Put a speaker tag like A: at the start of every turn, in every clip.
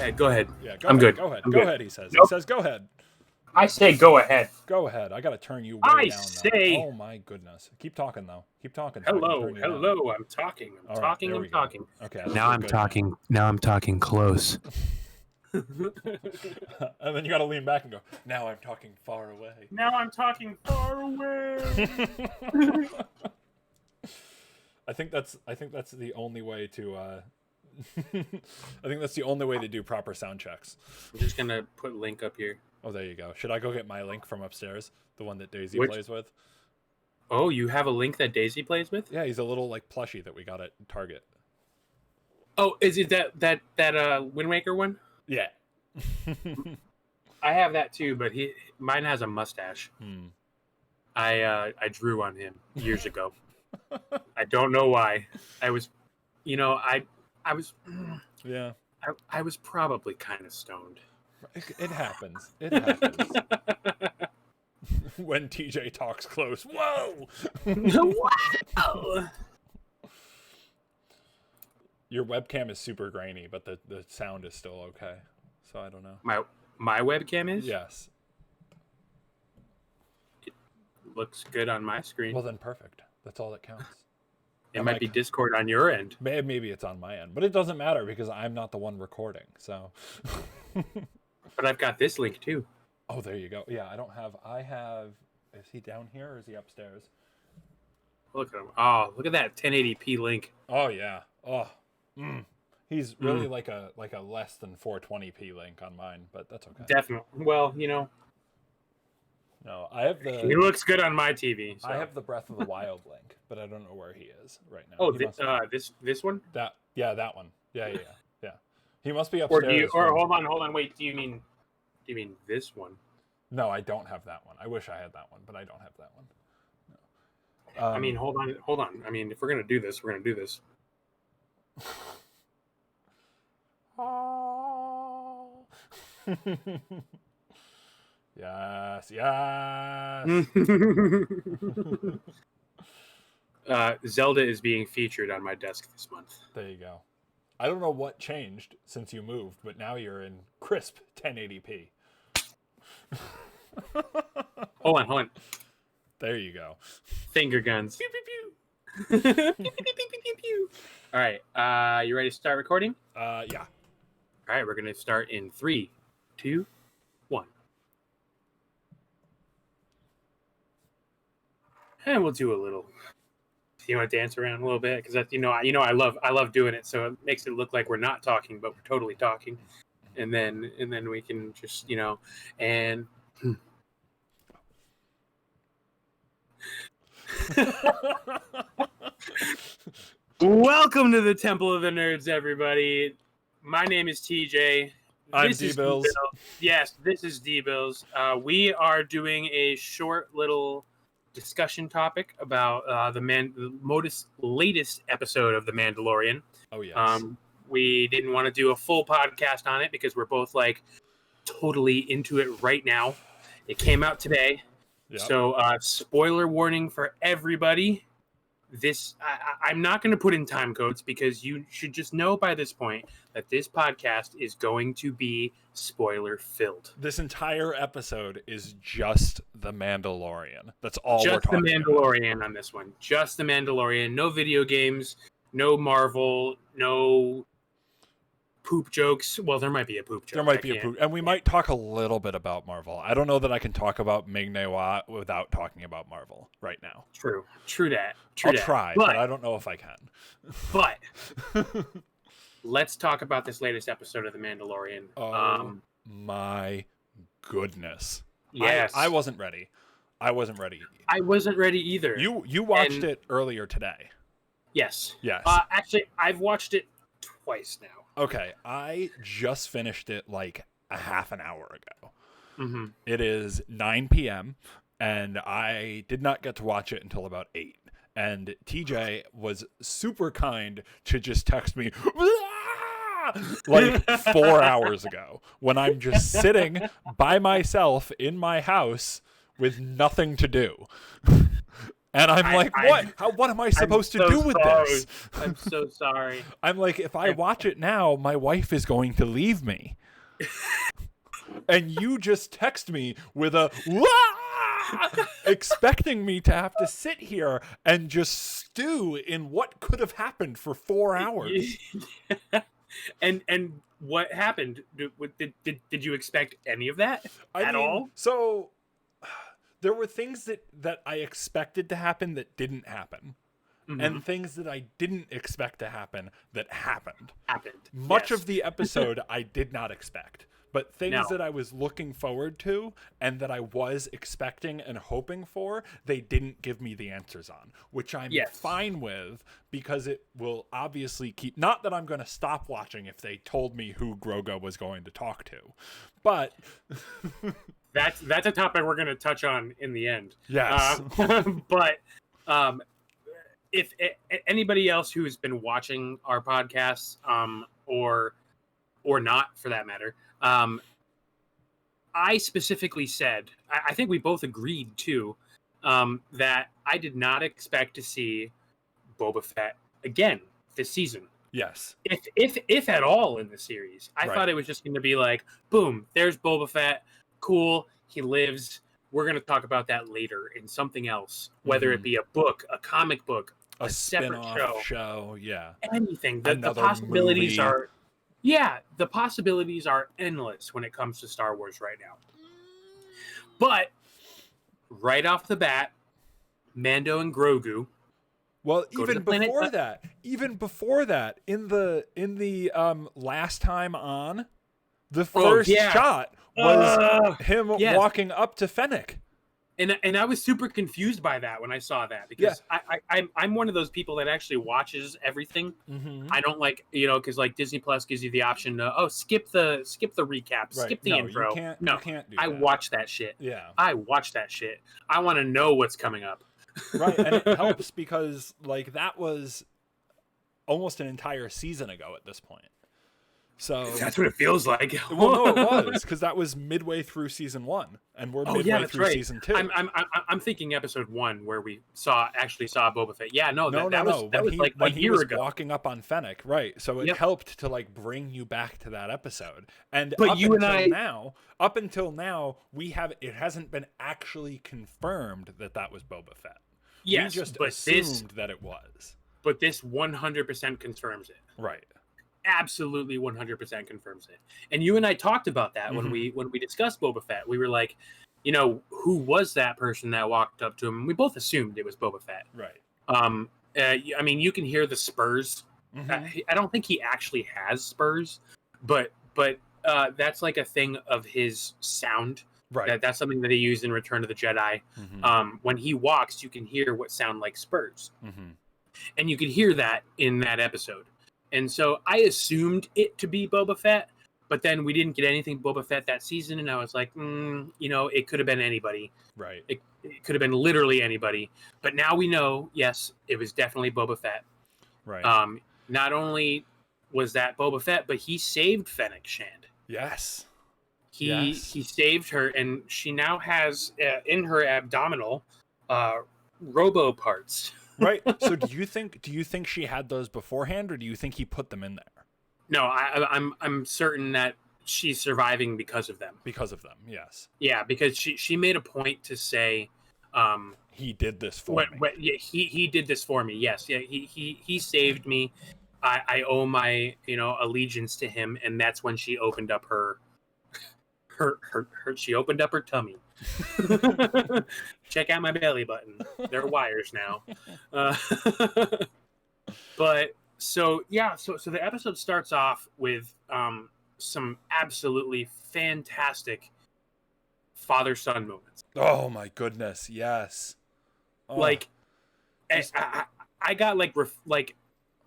A: ahead. Go ahead.
B: Yeah, go
A: I'm
B: ahead.
A: good.
B: Go ahead.
A: I'm
B: Go
A: good.
B: ahead, he says.
A: Nope.
B: He says, go ahead.
A: I say go ahead.
B: Go ahead. I got to turn you way
A: I
B: down.
A: say-
B: Now. Oh, my goodness. Keep talking, though. Keep talking. So I can
A: Hello.
B: turn you down.
A: Hello. I'm talking. I'm
B: All right,
A: talking.
B: there
A: I'm
B: we go.
A: talking.
B: Okay. I think
C: Now
B: we're
C: I'm
B: good
C: talking. Now I'm talking close.
B: And then you got to lean back and go, now I'm talking far away.
A: Now I'm talking far away.
B: I think that's the only way to I think that's the only way to do proper sound checks.
A: I'm just gonna put link up here.
B: Oh, there you go. Should I go get my link from upstairs? The one that Daisy
A: Which-
B: plays with?
A: Oh, you have a link that Daisy plays with?
B: Yeah, he's a little like plushie that we got at Target.
A: Oh, is it that Wind Waker one?
B: Yeah.
A: I have that too, but mine has a mustache. I drew on him years ago. I don't know why. I was yeah. I was probably kind of stoned.
B: It happens. It happens. When TJ talks close. Whoa!
A: Wow!
B: Your webcam is super grainy, but the sound is still okay. So I don't know.
A: My webcam is?
B: Yes.
A: It looks good on my screen.
B: Well, then perfect. That's all that counts.
A: It might be Discord on your end.
B: Maybe it's on my end, but it doesn't matter because I'm not the one recording. So.
A: But I've got this link too.
B: Oh, there you go. Yeah, I have. Is he down here or is he upstairs?
A: Look at him. Oh, look at that 1080p link.
B: Oh yeah. Oh. He's really like a less than 420p link on mine, but that's okay.
A: Definitely. Well,
B: No, I have
A: he looks good on my TV. So.
B: I have the Breath of the Wild link, but I don't know where he is right now.
A: Oh,
B: He must be-
A: this one?
B: that one. Yeah. He must be
A: Or
B: upstairs.
A: hold on. Wait, do you mean this one?
B: No, I don't have that one. I wish I had that one, but I don't have that one. No.
A: I mean, hold on. I mean, if we're gonna do this, we're gonna do this.
B: Yes.
A: Zelda is being featured on my desk this month.
B: There you go. I don't know what changed since you moved, but now you're in crisp 1080p.
A: Hold on.
B: There you go.
A: Finger guns.
B: Pew, pew, pew.
A: Pew, pew, pew, pew, pew. All right. You ready to start recording?
B: Yeah.
A: All right. We're gonna start in 3, 2, 1. And we'll do a little. You want to dance around a little bit because that's I love doing it. So it makes it look like we're not talking, but we're totally talking. And then we can just and. Welcome to the Temple of the Nerds, everybody. My name is TJ.
B: I'm
A: This is
B: D-Bills.
A: D-Bills. Yes, this is D-Bills. We are doing a short little discussion topic about the latest episode of The Mandalorian.
B: Oh, yes.
A: We didn't want to do a full podcast on it because we're both totally into it right now. It came out today.
B: Yep.
A: So spoiler warning for everybody. I'm not going to put in time codes because you should just know by this point that this podcast is going to be spoiler filled.
B: This entire episode is just The Mandalorian. That's all we're
A: Just the
B: talking
A: Mandalorian
B: about.
A: on this one. Just the Mandalorian. No video games. No Marvel. No poop jokes. Well, there might be a poop joke.
B: There might be a poop. And we might talk a little bit about Marvel. I don't know that I can talk about Ming-Na without talking about Marvel right now.
A: True that.
B: I'll try, but I don't know if I can.
A: But let's talk about this latest episode of The Mandalorian.
B: Oh my goodness.
A: Yes.
B: I wasn't ready.
A: I wasn't ready either.
B: You watched it earlier today.
A: Yes.
B: Yes.
A: Actually, I've watched it twice now.
B: Okay, I just finished it like a half an hour ago.
A: Mm-hmm.
B: It is 9 p.m. and I did not get to watch it until about 8. And TJ was super kind to just text me like 4 hours ago when I'm just sitting by myself in my house with nothing to do. And I'm like, what? What am I supposed to do with this?
A: I'm so sorry.
B: I'm like, if I watch it now, my wife is going to leave me. And you just text me with a "Wah!" expecting me to have to sit here and just stew in what could have happened for 4 hours.
A: And what happened? Did you expect any of that at all?
B: So there were things that I expected to happen that didn't happen. And things that I didn't expect to happen that happened. Much of the episode I did not expect. But things that I was looking forward to and that I was expecting and hoping for, they didn't give me the answers on, which I'm fine with because it will obviously keep... Not that I'm going to stop watching if they told me who Grogu was going to talk to, but...
A: That's a topic we're going to touch on in the end.
B: Yes.
A: But if anybody else who's been watching our podcasts or not, for that matter... I specifically said, I think we both agreed too, that I did not expect to see Boba Fett again this season.
B: Yes.
A: If at all in the series. I thought it was just going to be like, boom, there's Boba Fett. Cool. He lives. We're going to talk about that later in something else, whether it be a book, a comic book, a separate
B: show. Yeah.
A: Anything. The possibilities
B: movie.
A: The possibilities are endless when it comes to Star Wars right now. But right off the bat, Mando and Grogu.
B: Well, even before that, in the last time on, the first shot was him walking up to Fennec.
A: And I was super confused by that when I saw that because I'm one of those people that actually watches everything. I don't like, because like Disney Plus gives you the option to skip the recap, skip the intro.
B: You can't do that.
A: I watch that shit.
B: Yeah,
A: I watch that shit. I want to know what's coming up.
B: Right, and it helps because like that was almost an entire season ago at this point. So
A: that's what it feels like.
B: Well, no, it was because that was midway through season 1, and we're midway through season 2.
A: I'm thinking episode 1 where we actually saw Boba Fett. Yeah, that was like a year ago.
B: Walking up on Fennec, right? So it helped to like bring you back to that episode. And
A: but
B: up until now, it hasn't been actually confirmed that was Boba Fett.
A: Yes,
B: we just assumed that it was.
A: But this 100% confirms it.
B: Right.
A: Absolutely 100% confirms it. And you and I talked about that when we discussed Boba Fett. We were like, who was that person that walked up to him? And we both assumed it was Boba Fett.
B: Right.
A: I mean, you can hear the spurs. I don't think he actually has spurs, but that's like a thing of his sound.
B: Right.
A: That's something that they used in Return of the Jedi. When he walks, you can hear what sound like spurs. And you could hear that in that episode. And so I assumed it to be Boba Fett, but then we didn't get anything Boba Fett that season, and I was like, it could have been anybody.
B: Right.
A: It could have been literally anybody. But now we know, yes, it was definitely Boba Fett.
B: Right.
A: Not only was that Boba Fett, but he saved Fennec Shand.
B: Yes.
A: He saved her, and she now has in her abdominal robo parts.
B: Right. So do you think she had those beforehand, or do you think he put them in there?
A: No, I'm certain that she's surviving because of them.
B: Because of them, yes.
A: Yeah, because she made a point to say,
B: he did this for me.
A: He did this for me. Yes, yeah, he saved me. I owe my allegiance to him, and that's when she opened up her tummy. Check out my belly button. There are wires now. But so the episode starts off with some absolutely fantastic father-son moments.
B: Oh my goodness, yes. Oh.
A: Like I got like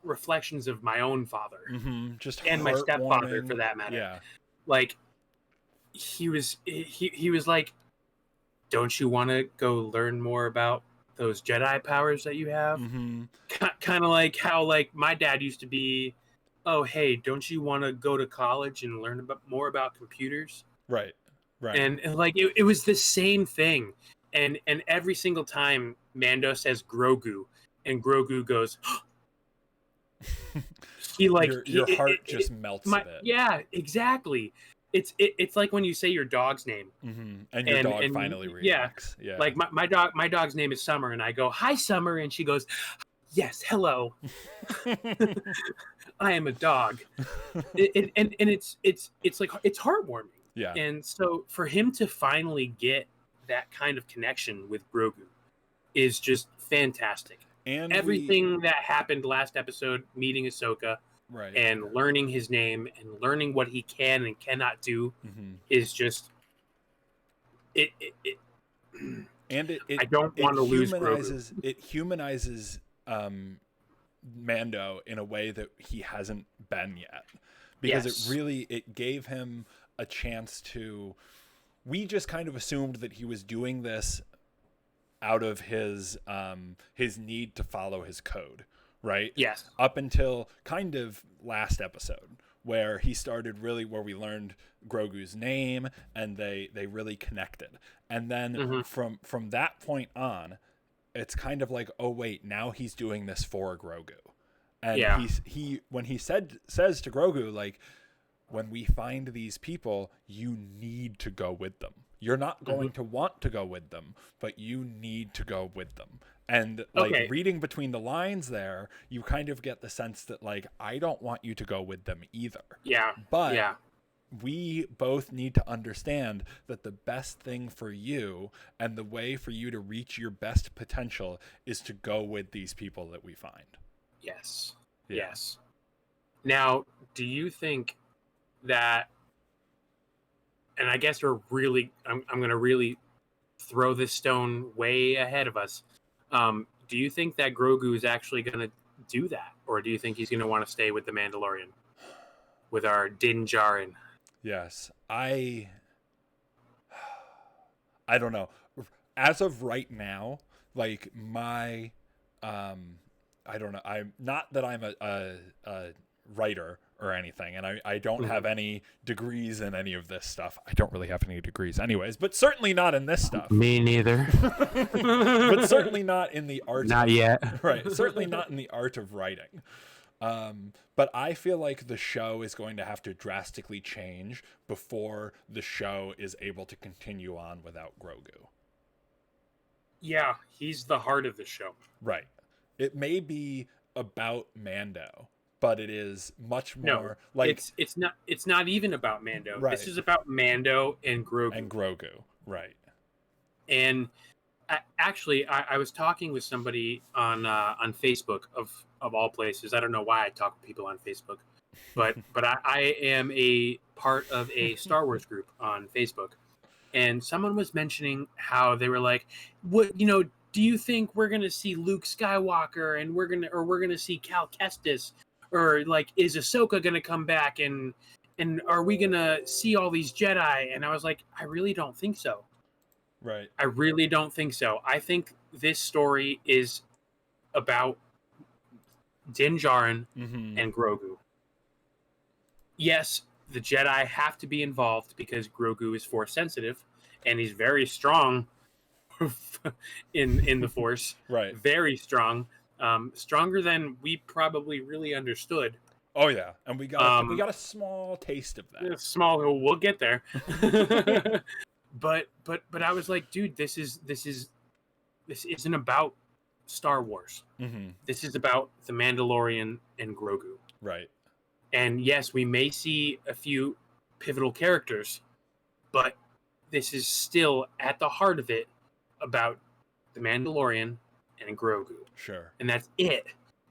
A: reflections of my own father,
B: just
A: and my stepfather for that matter.
B: Yeah,
A: like he was like, don't you want to go learn more about those Jedi powers that you have? Kind of like how like my dad used to be, oh hey, don't you want to go to college and learn more about computers?
B: Right.
A: And like it was the same thing. and every single time Mando says Grogu, and Grogu goes, he like
B: your heart just melts at it.
A: Yeah, exactly. It's like when you say your dog's name,
B: and your dog finally reacts. Yeah.
A: Like my dog's name is Summer, and I go, "Hi, Summer," and she goes, "Yes, hello." I am a dog, and it's like it's heartwarming.
B: Yeah.
A: And so for him to finally get that kind of connection with Grogu is just fantastic. And everything that happened last episode, meeting Ahsoka,
B: right,
A: and learning his name and learning what he can and cannot do, is just it.
B: And it
A: I don't want to lose Grogu.
B: It humanizes Mando in a way that he hasn't been yet, because it gave him a chance to. We just kind of assumed that he was doing this out of his need to follow his code, right?
A: Yes.
B: Up until kind of last episode, where he started where we learned Grogu's name and they really connected. And then from that point on, it's kind of like, oh wait, now he's doing this for Grogu. And when he says to Grogu, like, when we find these people, you need to go with them. You're not going to want to go with them, but you need to go with them. And like reading between the lines there, you kind of get the sense that like, I don't want you to go with them either.
A: Yeah.
B: But we both need to understand that the best thing for you and the way for you to reach your best potential is to go with these people that we find.
A: Yes. Yeah. Yes. Now, do you think that, and I guess I'm going to really throw this stone way ahead of us. Do you think that Grogu is actually going to do that? Or do you think he's going to want to stay with the Mandalorian? With our Din Djarin?
B: Yes. I don't know. As of right now, like my, I don't know. I'm not that I'm a writer or anything, and I don't have any degrees in any of this stuff. I don't really have any degrees anyways, but certainly not in this stuff.
C: Me neither.
B: But certainly not in the art.
C: Not yet.
B: Right. Certainly not in the art of writing. But I feel like the show is going to have to drastically change before the show is able to continue on without Grogu.
A: Yeah, he's the heart of the show.
B: Right. It may be about Mando, but it is much more like
A: it's not even about Mando.
B: Right.
A: This is about Mando and Grogu.
B: Right.
A: And I was talking with somebody on Facebook of all places. I don't know why I talk to people on Facebook, but I am a part of a Star Wars group on Facebook, and someone was mentioning how they were like, what, do you think we're gonna see Luke Skywalker and we're gonna see Cal Kestis, or like, is Ahsoka gonna come back and are we gonna see all these Jedi? And I was like, I really don't think so.
B: Right.
A: I really don't think so. I think this story is about Din Djarin and Grogu. Yes, the Jedi have to be involved because Grogu is Force sensitive, and he's very strong in the Force.
B: Right.
A: Very strong. Stronger than we probably really understood.
B: Oh yeah, and we got a small taste of that.
A: Small. We'll get there. But I was like, dude, this isn't about Star Wars. This is about the Mandalorian and Grogu.
B: Right.
A: And yes, we may see a few pivotal characters, but this is still at the heart of it about the Mandalorian and Grogu.
B: Sure.
A: And that's it.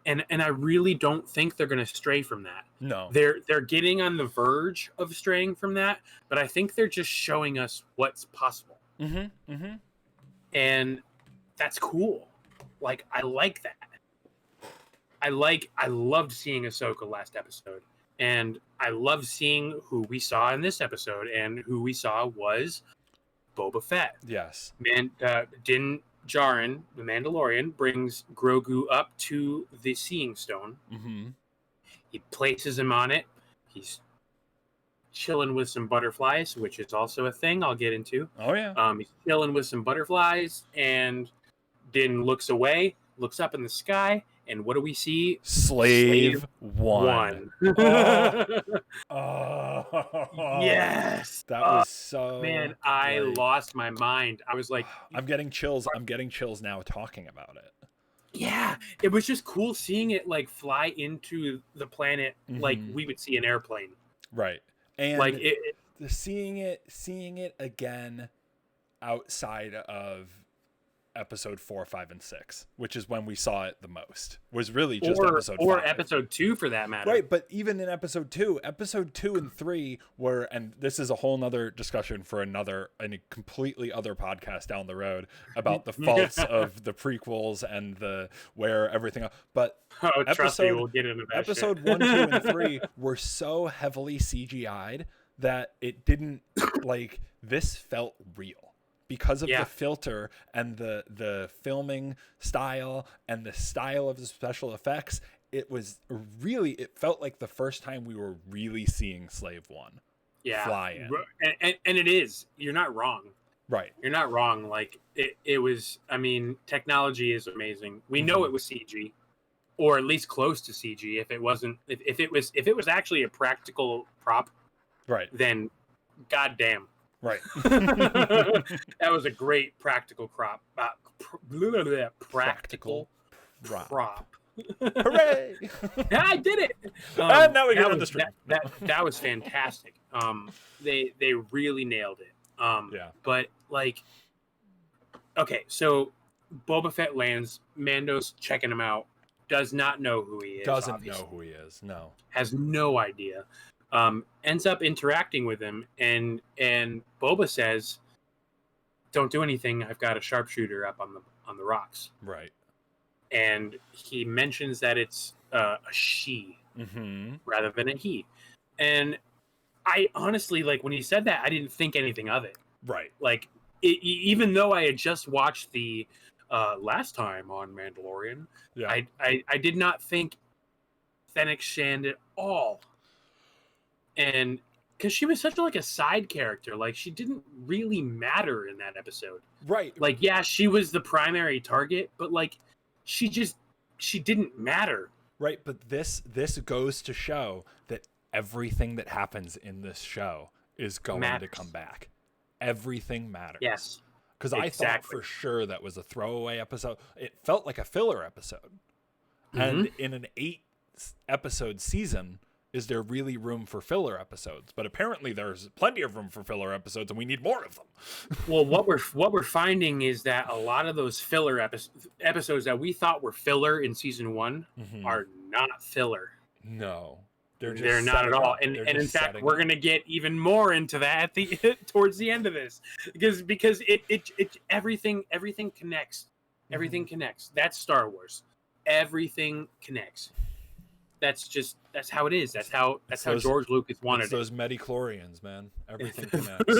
A: And I really don't think they're going to stray from that.
B: No.
A: They're getting on the verge of straying from that, but I think they're just showing us what's possible. And that's cool. Like, I like that. I loved seeing Ahsoka last episode, and I loved seeing who we saw in this episode, and who we saw was Boba Fett.
B: Yes.
A: Din Djarin, the Mandalorian, brings Grogu up to the Seeing Stone. He places him on it. He's chilling with some butterflies, which is also a thing I'll get into.
B: Oh yeah.
A: He's chilling with some butterflies, and Din looks away, looks up in the sky, and what do we see?
B: Slave one. Oh.
A: Yes.
B: That was so.
A: Man, I lost my mind. I was like,
B: I'm getting chills. I'm getting chills now talking about it.
A: Yeah, it was just cool seeing it like fly into the planet like we would see an airplane.
B: Right. And
A: like
B: seeing it again outside of episode 4, 5, and 6, which is when we saw it the most, was really just episode 5.
A: Or episode 2 for that matter.
B: Right, but even in episode 2 and 3 were, and this is a whole nother discussion for a completely other podcast down the road about the faults of the prequels and where everything, but
A: trust me, we'll get into that
B: episode
A: shit.
B: 1, 2, and 3 were so heavily CGI'd that it didn't, like, this felt real. Because of the filter and the filming style and the style of the special effects, it felt like the first time we were really seeing Slave One fly in.
A: And it is. You're not wrong.
B: Right.
A: You're not wrong. Like it was, I mean, technology is amazing. We know it was CG, or at least close to CG. If it wasn't, if it was actually a practical prop,
B: right,
A: then goddamn.
B: Right.
A: That was a great practical prop. Practical prop.
B: Hooray!
A: I did it.
B: And now we get on the stream.
A: That was fantastic. They really nailed it. But like, okay, so Boba Fett lands. Mando's checking him out. Does not know who he is.
B: Doesn't know who he is. No.
A: Has no idea. Ends up interacting with him, and Boba says, "Don't do anything. I've got a sharpshooter up on the rocks."
B: Right.
A: And he mentions that it's a she rather than a he. And I honestly, like, when he said that, I didn't think anything of it.
B: Right.
A: Like, even though I had just watched the last time on Mandalorian, I did not think Fennec Shand at all. And because she was such a side character, like, she didn't really matter in that episode.
B: Right.
A: Like, yeah, she was the primary target, but like, she didn't matter.
B: Right. But this goes to show that everything that happens in this show is going to come back. Everything matters.
A: Yes.
B: Because I thought for sure that was a throwaway episode. It felt like a filler episode. And in an 8-episode season, is there really room for filler episodes? But apparently there's plenty of room for filler episodes, and we need more of them.
A: Well, what we're finding is that a lot of those filler episodes that we thought were filler in season 1 are not filler.
B: No,
A: they're not at all. And in fact, we're gonna get even more into that towards the end of this, because it everything connects. Everything connects. That's Star Wars. Everything connects. That's how it is. That's how George Lucas wanted it.
B: Those midi-chlorians, man. Everything connects.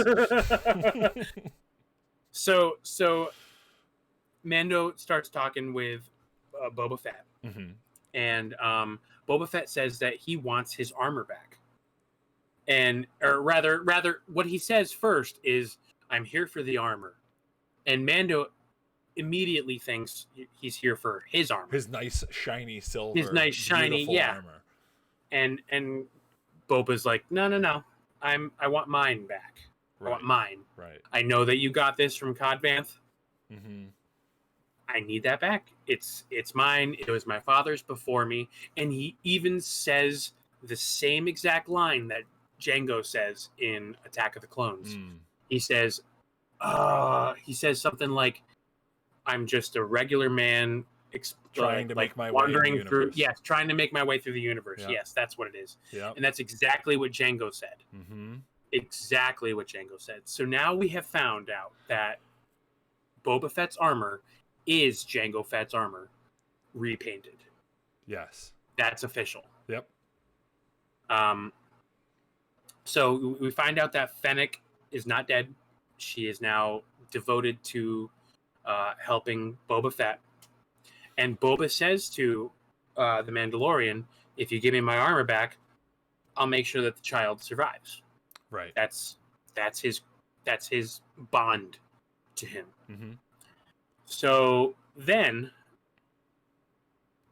A: So Mando starts talking with Boba Fett, and Boba Fett says that he wants his armor back, or rather, what he says first is, "I'm here for the armor," and Mando immediately thinks he's here for his armor,
B: his nice shiny silver,
A: his nice shiny
B: armor.
A: And Boba's like, no, I want mine back. Right. I want mine.
B: Right.
A: I know that you got this from Cod Vanth. I need that back. It's mine. It was my father's before me. And he even says the same exact line that Jango says in Attack of the Clones. He says something like, "I'm just a regular man
B: trying to make my way through the universe."
A: Trying to make my way through the universe.
B: Yep.
A: Yes, that's what it is.
B: Yep.
A: And that's exactly what Jango said. Exactly what Jango said. So now we have found out that Boba Fett's armor is Jango Fett's armor repainted.
B: Yes.
A: That's official.
B: Yep.
A: So we find out that Fennec is not dead. She is now devoted to helping Boba Fett. And Boba says to the Mandalorian, "If you give me my armor back, I'll make sure that the child survives."
B: Right.
A: That's his bond to him.
B: Mm-hmm.
A: So then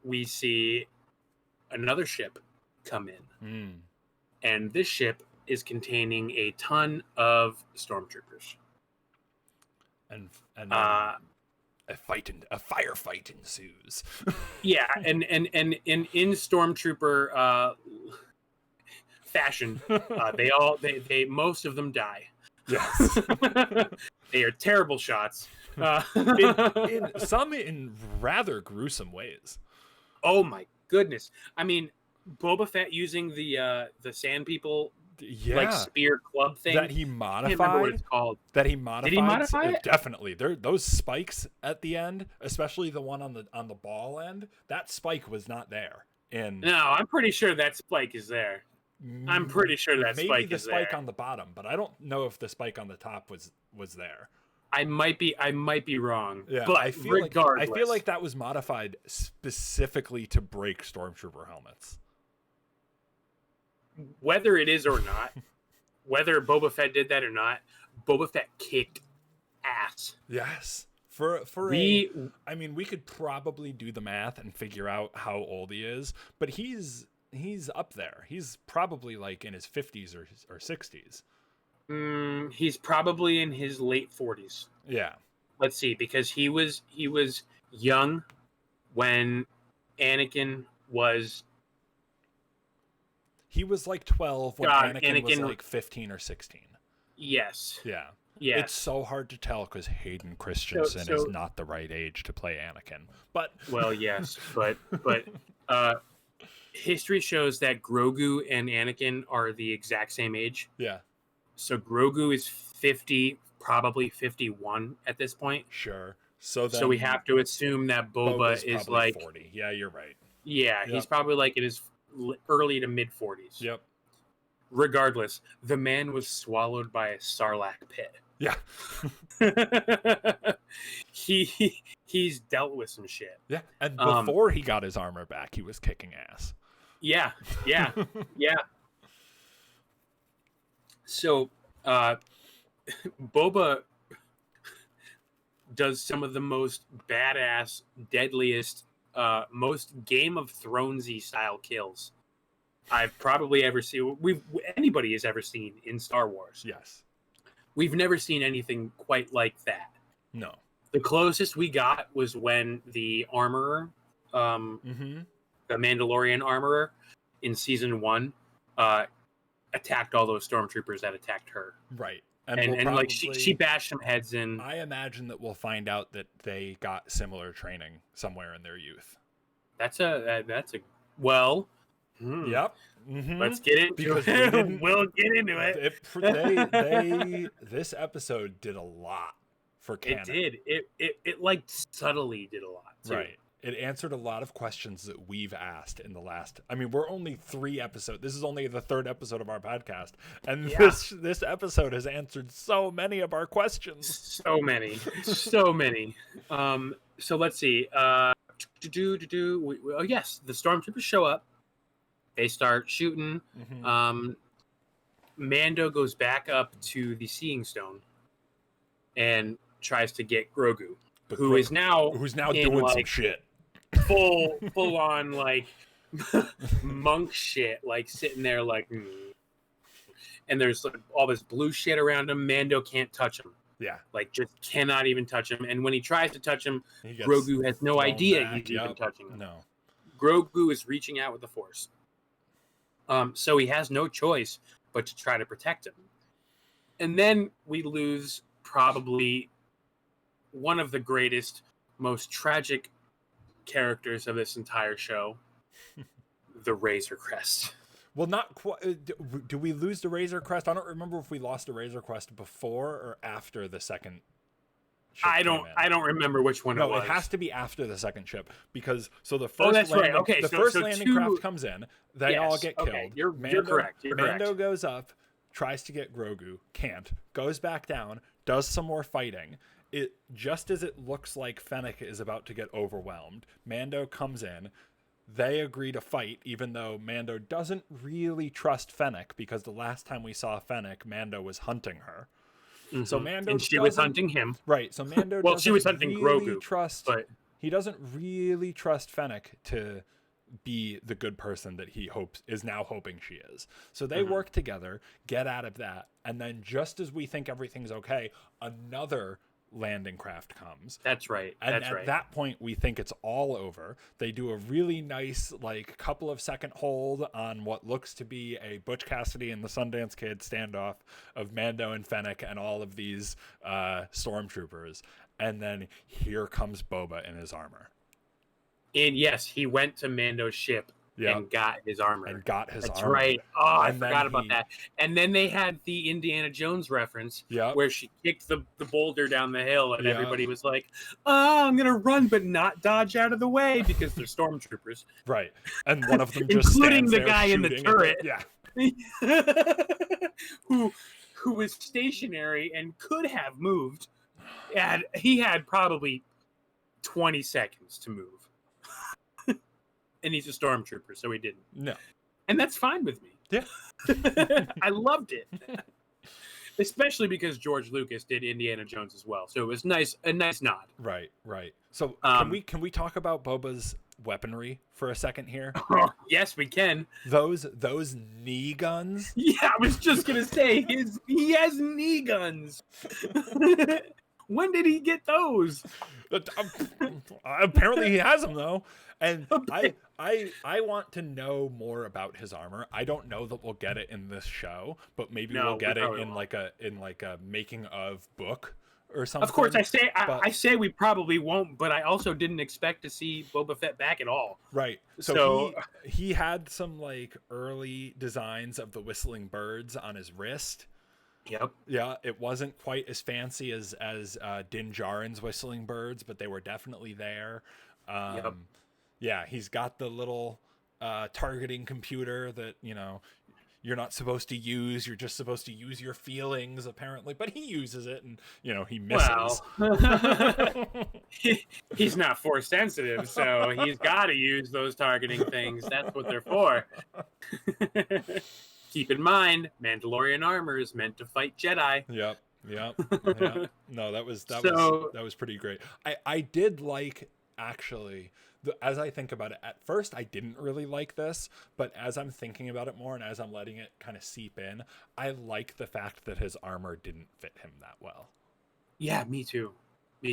A: we see another ship come in, and this ship is containing a ton of stormtroopers.
B: And then a firefight ensues.
A: Yeah, and in stormtrooper fashion, they most of them die.
B: Yes.
A: They are terrible shots.
B: in some in rather gruesome ways.
A: Oh my goodness! I mean, Boba Fett using the sand people, like spear club thing
B: that he modified.
A: I can't remember what it's called.
B: That he modified.
A: Did he modify it?
B: Definitely. Those spikes at the end, especially the one on the ball end. That spike was not there.
A: No, I'm pretty sure that spike is there. I'm pretty sure that spike is there.
B: Maybe the spike on the bottom, but I don't know if the spike on the top was there.
A: I might be wrong.
B: Yeah,
A: but
B: I feel
A: regardless,
B: like that was modified specifically to break stormtrooper helmets.
A: Whether it is or not, whether Boba Fett did that or not, Boba Fett kicked ass.
B: Yes. I mean, we could probably do the math and figure out how old he is, but he's up there. He's probably like in his 50s or 60s.
A: He's probably in his late 40s.
B: Yeah.
A: Let's see, because he was young when Anakin was.
B: He was like 12 when Anakin was like 15 or 16.
A: Yes.
B: Yeah.
A: Yes.
B: It's so hard to tell because Hayden Christensen is not the right age to play Anakin. But
A: well, yes, but history shows that Grogu and Anakin are the exact same age.
B: Yeah.
A: So Grogu is 50, probably 51 at this point.
B: Sure. So
A: we have to assume that Boba is like
B: 40. Yeah, you're right.
A: Yeah, yep. He's probably like in his early to mid 40s.
B: Yep.
A: Regardless, the man was swallowed by a Sarlacc pit.
B: Yeah.
A: He's dealt with some shit.
B: Yeah. And before he got his armor back, he was kicking ass.
A: Yeah. Yeah. So, Boba does some of the most badass, deadliest, most Game of Thronesy style kills I've probably ever seen. Anybody has ever seen in Star Wars.
B: Yes. We've
A: never seen anything quite like that.
B: No.
A: The closest we got was when the armorer, the Mandalorian armorer in season 1, attacked all those stormtroopers that attacked her.
B: Right.
A: And like she bashed some heads in.
B: I imagine that we'll find out that they got similar training somewhere in their youth.
A: That's a well.
B: Yep. Mm-hmm.
A: Let's get into it. We'll get into it.
B: This episode did a lot for canon.
A: It did. It like subtly did a lot too.
B: Right. It answered a lot of questions that we've asked in the last. I mean, we're only 3 episodes. This is only the 3rd episode of our podcast, and this episode has answered so many of our questions.
A: So many. So let's see. Oh yes, the stormtroopers show up. They start shooting. Mando goes back up to the Seeing Stone and tries to get Grogu, who's now
B: doing like some shit.
A: Full on like monk shit, like sitting there like, and there's like all this blue shit around him. Mando can't touch him.
B: Yeah,
A: like just cannot even touch him. And when he tries to touch him, Grogu has no idea he's even touching him.
B: No,
A: Grogu is reaching out with the Force. So he has no choice but to try to protect him. And then we lose probably one of the greatest, most tragic characters of this entire show, the Razor Crest.
B: Well, not quite. Do we lose the Razor Crest? I don't remember if we lost the Razor Crest before or after the second ship. I
A: don't remember which one it was.
B: No, it has to be after the second ship because the first landing craft comes in, they all get killed.
A: Okay. You're correct.
B: Mando goes up, tries to get Grogu, can't, goes back down, does some more fighting. It just as it looks like Fennec is about to get overwhelmed, Mando comes in, they agree to fight, even though Mando doesn't really trust Fennec, because the last time we saw Fennec, Mando was hunting her.
A: Mm-hmm.
B: So Mando
A: and she was hunting him.
B: Right. So Mando
A: well,
B: doesn't
A: she was hunting
B: really
A: Grogu,
B: trust.
A: but
B: he doesn't really trust Fennec to be the good person that he is now hoping she is. So they work together, get out of that, and then just as we think everything's okay, another landing craft comes.
A: That's right.
B: And
A: That's
B: at
A: right.
B: that point, we think it's all over. They do a really nice, like, couple of second hold on what looks to be a Butch Cassidy and the Sundance Kid standoff of Mando and Fennec and all of these stormtroopers. And then here comes Boba in his armor.
A: And yes, he went to Mando's ship and got his armor.
B: That's
A: right. Oh, I forgot about that. And then they had the Indiana Jones reference where she kicked the boulder down the hill and everybody was like, oh, I'm going to run but not dodge out of the way because they're stormtroopers.
B: Right. And one of them just
A: including
B: stands
A: the guy in the turret. who was stationary and could have moved. And he had probably 20 seconds to move. And he's a stormtrooper, so he didn't.
B: No.
A: And that's fine with me.
B: Yeah.
A: I loved it. Especially because George Lucas did Indiana Jones as well. So it was a nice nod.
B: Right. So can we talk about Boba's weaponry for a second here?
A: Yes, we can.
B: Those knee guns?
A: Yeah, I was just going to say, he has knee guns. When did he get those?
B: Apparently he has them, though. And I want to know more about his armor. I don't know that we'll get it in this show, but maybe we'll get it in like a making of book or something.
A: Of course, I say we probably won't, but I also didn't expect to see Boba Fett back at all.
B: Right. So he had some like early designs of the whistling birds on his wrist.
A: Yep.
B: Yeah, it wasn't quite as fancy as Din Djarin's whistling birds, but they were definitely there.
A: Yep.
B: Yeah, he's got the little targeting computer that, you're not supposed to use. You're just supposed to use your feelings, apparently. But he uses it, and, he misses.
A: Well, he's not force sensitive, so he's got to use those targeting things. That's what they're for. Keep in mind, Mandalorian armor is meant to fight Jedi.
B: Yep. No, that was pretty great. I did like, actually, as I think about it, at first I didn't really like this, but as I'm thinking about it more and as I'm letting it kind of seep in, I like the fact that his armor didn't fit him that well.
A: Yeah, me too. But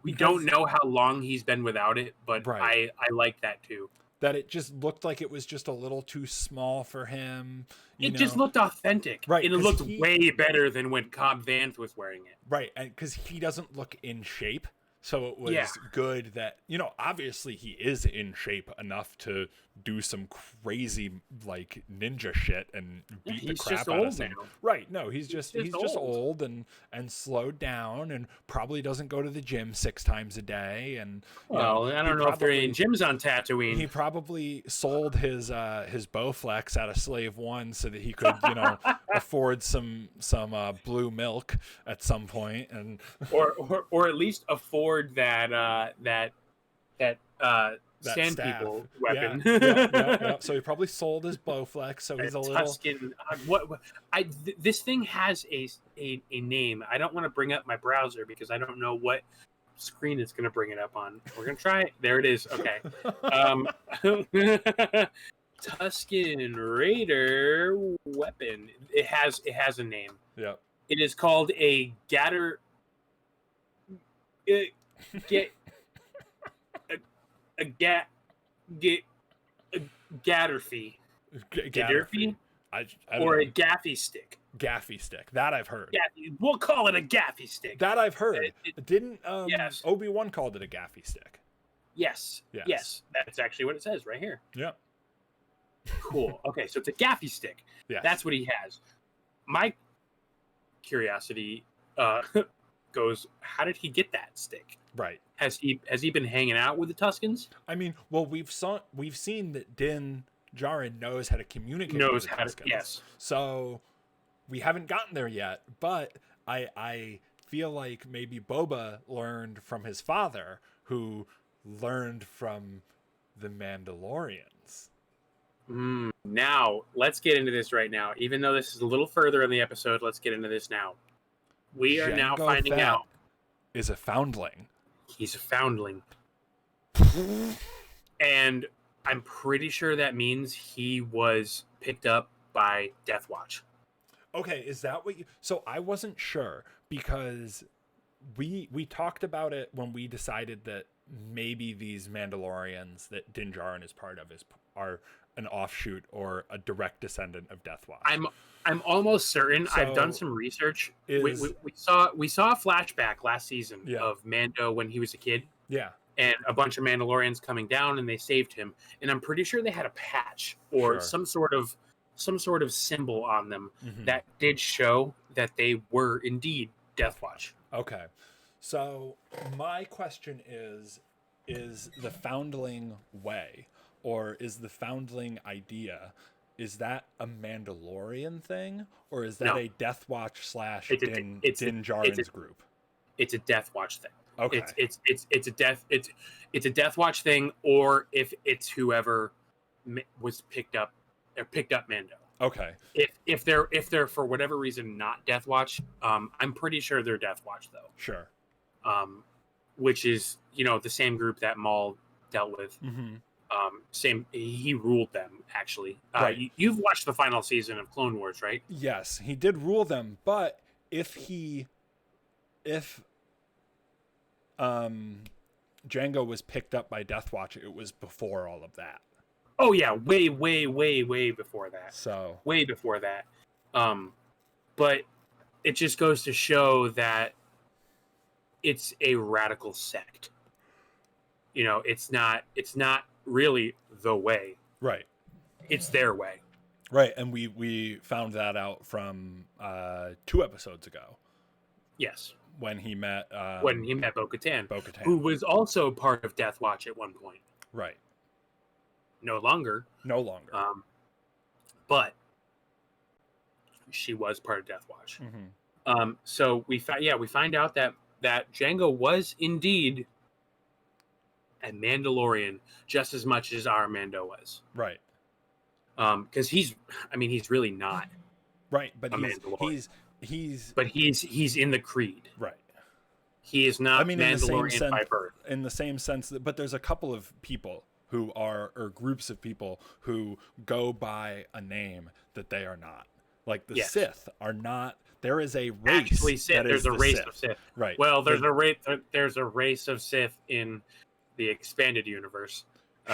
A: we
B: because,
A: don't know how long he's been without it, but
B: right.
A: I like that too.
B: That it just looked like it was just a little too small for him.
A: It just looked authentic.
B: Right.
A: And it looked way better than when Cobb Vanth was wearing it.
B: Right. And because he doesn't look in shape. So it was good that, obviously he is in shape enough to do some crazy like ninja shit and beat the crap out of him.
A: Now.
B: Right. No, he's just old and slowed down and probably doesn't go to the gym 6 times a day. And
A: I don't know if there are any gyms on Tatooine.
B: He probably sold his Bowflex out of Slave One so that he could, afford some blue milk at some point and
A: or at least afford that sand
B: staff.
A: People weapon.
B: Yeah. So he probably sold his Bowflex. So he's a little
A: Tusken. This thing has a name. I don't want to bring up my browser because I don't know what screen it's going to bring it up on. We're going to try it. There it is. Okay. Tusken Raider weapon. It has a name.
B: Yeah.
A: It is called a Gatter. Gatterfee. Gatterfee? Or a gaffy stick.
B: Gaffy stick. That I've heard.
A: We'll call it a gaffy stick.
B: That I've heard. Didn't
A: yes.
B: Obi-Wan called it a gaffy stick?
A: Yes. That's actually what it says right here.
B: Yeah.
A: Cool. Okay, so it's a gaffy stick.
B: Yes.
A: That's what he has. My curiosity goes, how did he get that stick?
B: Right.
A: Has he been hanging out with the Tuskens?
B: I mean, well, we've seen that Din Djarin knows how to communicate with the Tuskens.
A: Yes.
B: So we haven't gotten there yet, but I feel like maybe Boba learned from his father, who learned from the Mandalorians.
A: Now, let's get into this right now. Even though this is a little further in the episode, let's get into this now. We are now
B: Jango
A: finding
B: Fett
A: out
B: is a foundling.
A: he's a foundling. And I'm pretty sure that means he was picked up by Death Watch.
B: Okay, is that what you... So I wasn't sure, because we talked about it when we decided that maybe these Mandalorians that Din Djarin is part of are an offshoot or a direct descendant of Death Watch.
A: I'm almost certain.
B: So
A: I've done some research. We saw a flashback last season of Mando when he was a kid.
B: Yeah.
A: And a bunch of Mandalorians coming down, and they saved him. And I'm pretty sure they had a patch or some sort of symbol on them that did show that they were indeed Death Watch.
B: Okay. So my question is the foundling way, or is the foundling idea, is that a Mandalorian thing, or is that a Death Watch / Din Djarin's group?
A: It's a Death Watch thing.
B: Okay.
A: It's a Death Watch thing, or if it's whoever was picked up Mando.
B: Okay.
A: If they're for whatever reason not Death Watch, I'm pretty sure they're Death Watch though.
B: Sure.
A: Which is the same group that Maul dealt with. He ruled them actually.
B: Right.
A: You've watched the final season of Clone Wars, right?
B: Yes, he did rule them, but if Jango was picked up by Death Watch, it was before all of that.
A: Oh yeah, way before that.
B: So
A: way before that. But it just goes to show that it's a radical sect. It's not really the way.
B: Right.
A: It's their way.
B: Right, and we found that out from 2 episodes ago.
A: Yes.
B: When he met
A: Bo-Katan, who was also part of Death Watch at one point.
B: Right.
A: No longer. But she was part of Death Watch. So we find out that Jango was indeed a Mandalorian just as much as our Mando was.
B: Right.
A: Because he's really not.
B: Right, but
A: he's in the creed.
B: Right.
A: He is not Mandalorian by birth.
B: In the same sense but there's a couple of people or groups of people who go by a name that they are not. Like the Sith are not. There is a race.
A: Actually, Sith. There's a race of Sith.
B: Right.
A: Well, there's a race of Sith in the expanded universe.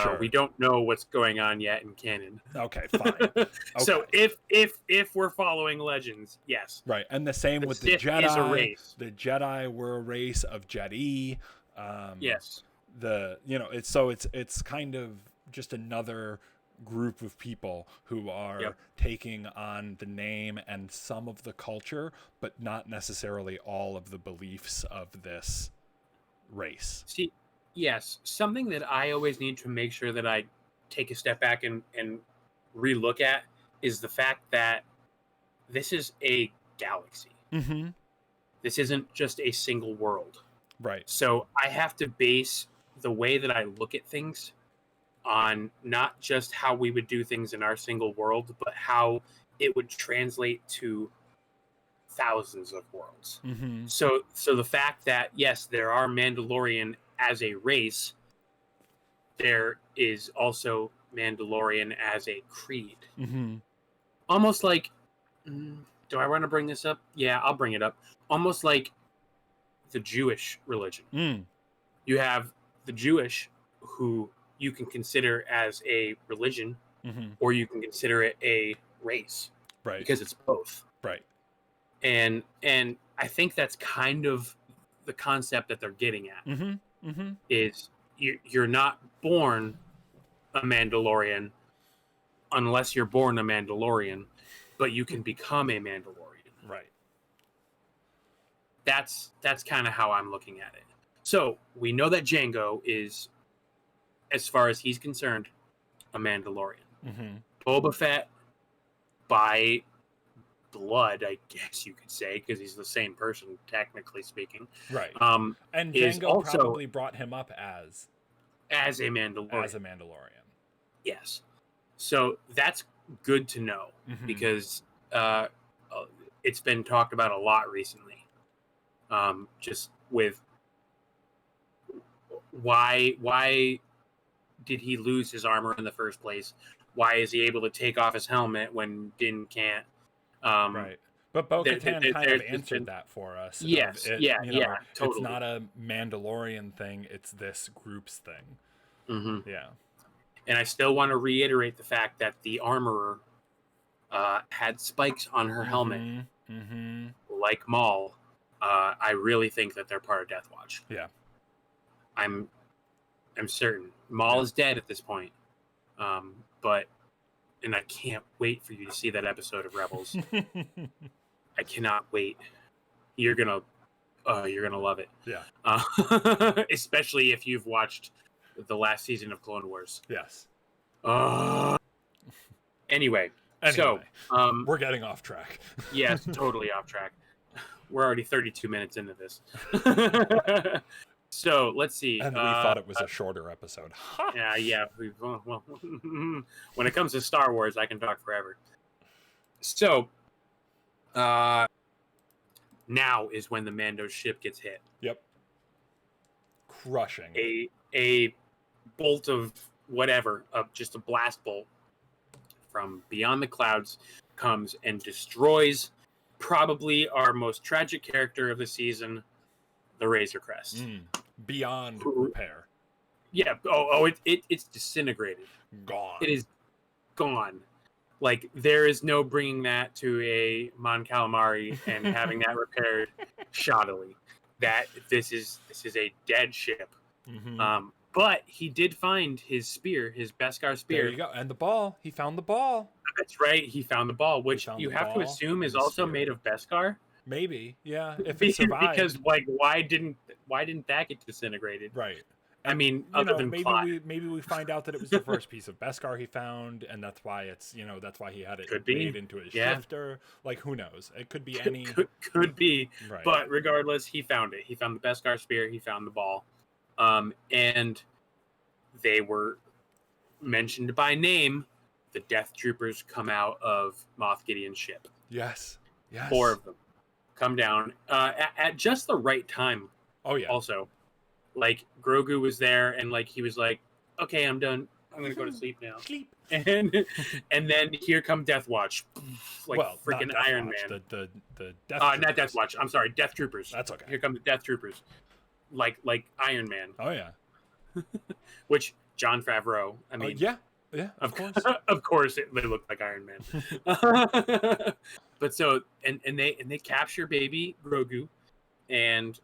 B: Sure.
A: We don't know what's going on yet in canon.
B: Okay, fine. Okay.
A: So if we're following legends, yes.
B: Right, and the same with the Jedi. Is a race. The Jedi were a race of Jedi.
A: Yes.
B: It's kind of just another group of people who are taking on the name and some of the culture, but not necessarily all of the beliefs of this race.
A: See, yes, something that I always need to make sure that I take a step back and relook at is the fact that this is a galaxy. This isn't just a single world.
B: Right.
A: So I have to base the way that I look at things on not just how we would do things in our single world, but how it would translate to thousands of worlds. So the fact that, yes, there are Mandalorian as a race, there is also Mandalorian as a creed. Almost like, do I want to bring this up? Yeah, I'll bring it up. Almost like the Jewish religion. You have the Jewish, who you can consider as a religion, or you can consider it a race,
B: right? Because
A: it's both,
B: right?
A: And I think that's kind of the concept that they're getting at. Is you're not born a Mandalorian unless you're born a Mandalorian, but you can become a Mandalorian,
B: right?
A: That's kind of how I'm looking at it. So we know that Jango is, as far as he's concerned, a Mandalorian. Boba Fett, by blood, I guess you could say, because he's the same person, technically speaking.
B: Right. And Jango also probably brought him up as
A: As a Mandalorian.
B: As a Mandalorian.
A: Yes. So that's good to know because it's been talked about a lot recently. Just with why did he lose his armor in the first place? Why is he able to take off his helmet when Din can't?
B: Right. But Bo-Katan kind of answered that for us.
A: Yes. Totally.
B: It's not a Mandalorian thing. It's this group's thing.
A: Mm-hmm.
B: Yeah.
A: And I still want to reiterate the fact that the armorer had spikes on her helmet, like Maul. I really think that they're part of Death Watch.
B: Yeah.
A: I'm certain Maul is dead at this point. And I can't wait for you to see that episode of Rebels. I cannot wait. You're gonna love it.
B: Yeah.
A: Especially if you've watched the last season of Clone Wars.
B: Yes.
A: Anyway, so
B: we're getting off track.
A: Yes, totally off track. We're already 32 minutes into this. So let's see.
B: And we thought it was a shorter episode.
A: Yeah. Well, when it comes to Star Wars, I can talk forever. So, now is when the Mando ship gets hit.
B: Yep. Crushing.
A: A bolt of whatever, just a blast bolt from beyond the clouds comes and destroys probably our most tragic character of the season, the Razor Crest.
B: Beyond repair.
A: Yeah. It's disintegrated.
B: Gone.
A: It is gone. Like, there is no bringing that to a Mon Calamari and having that repaired shoddily. This is a dead ship. But he did find his spear, his Beskar spear.
B: There you go. And the ball. He found the ball.
A: That's right. He found the ball, which you have to assume is also made of Beskar.
B: Maybe, yeah. If it survived.
A: Because, like, why didn't that get disintegrated?
B: Right.
A: I mean, other than plot.
B: Maybe we find out that it was the first piece of Beskar he found, and that's why that's why he had it made into his shifter. Like, who knows? It could be any.
A: Could be.
B: Right.
A: But regardless, he found it. He found the Beskar spear. He found the ball, and they were mentioned by name. The Death Troopers come out of Moff Gideon's ship.
B: Yes.
A: 4 of them come down at just the right time.
B: Oh yeah.
A: Also, like, Grogu was there, and like he was like, "Okay, I'm done. I'm gonna go to sleep now."
B: Sleep.
A: And then here come Death Watch, like freaking Iron Man.
B: The Death Troopers.
A: Not Death Watch. I'm sorry, Death Troopers.
B: That's okay.
A: Here come the Death Troopers, like Iron Man.
B: Oh yeah.
A: Which Jon Favreau. I mean,
B: yeah, of course.
A: Of course, they look like Iron Man. But so and they capture baby Grogu, and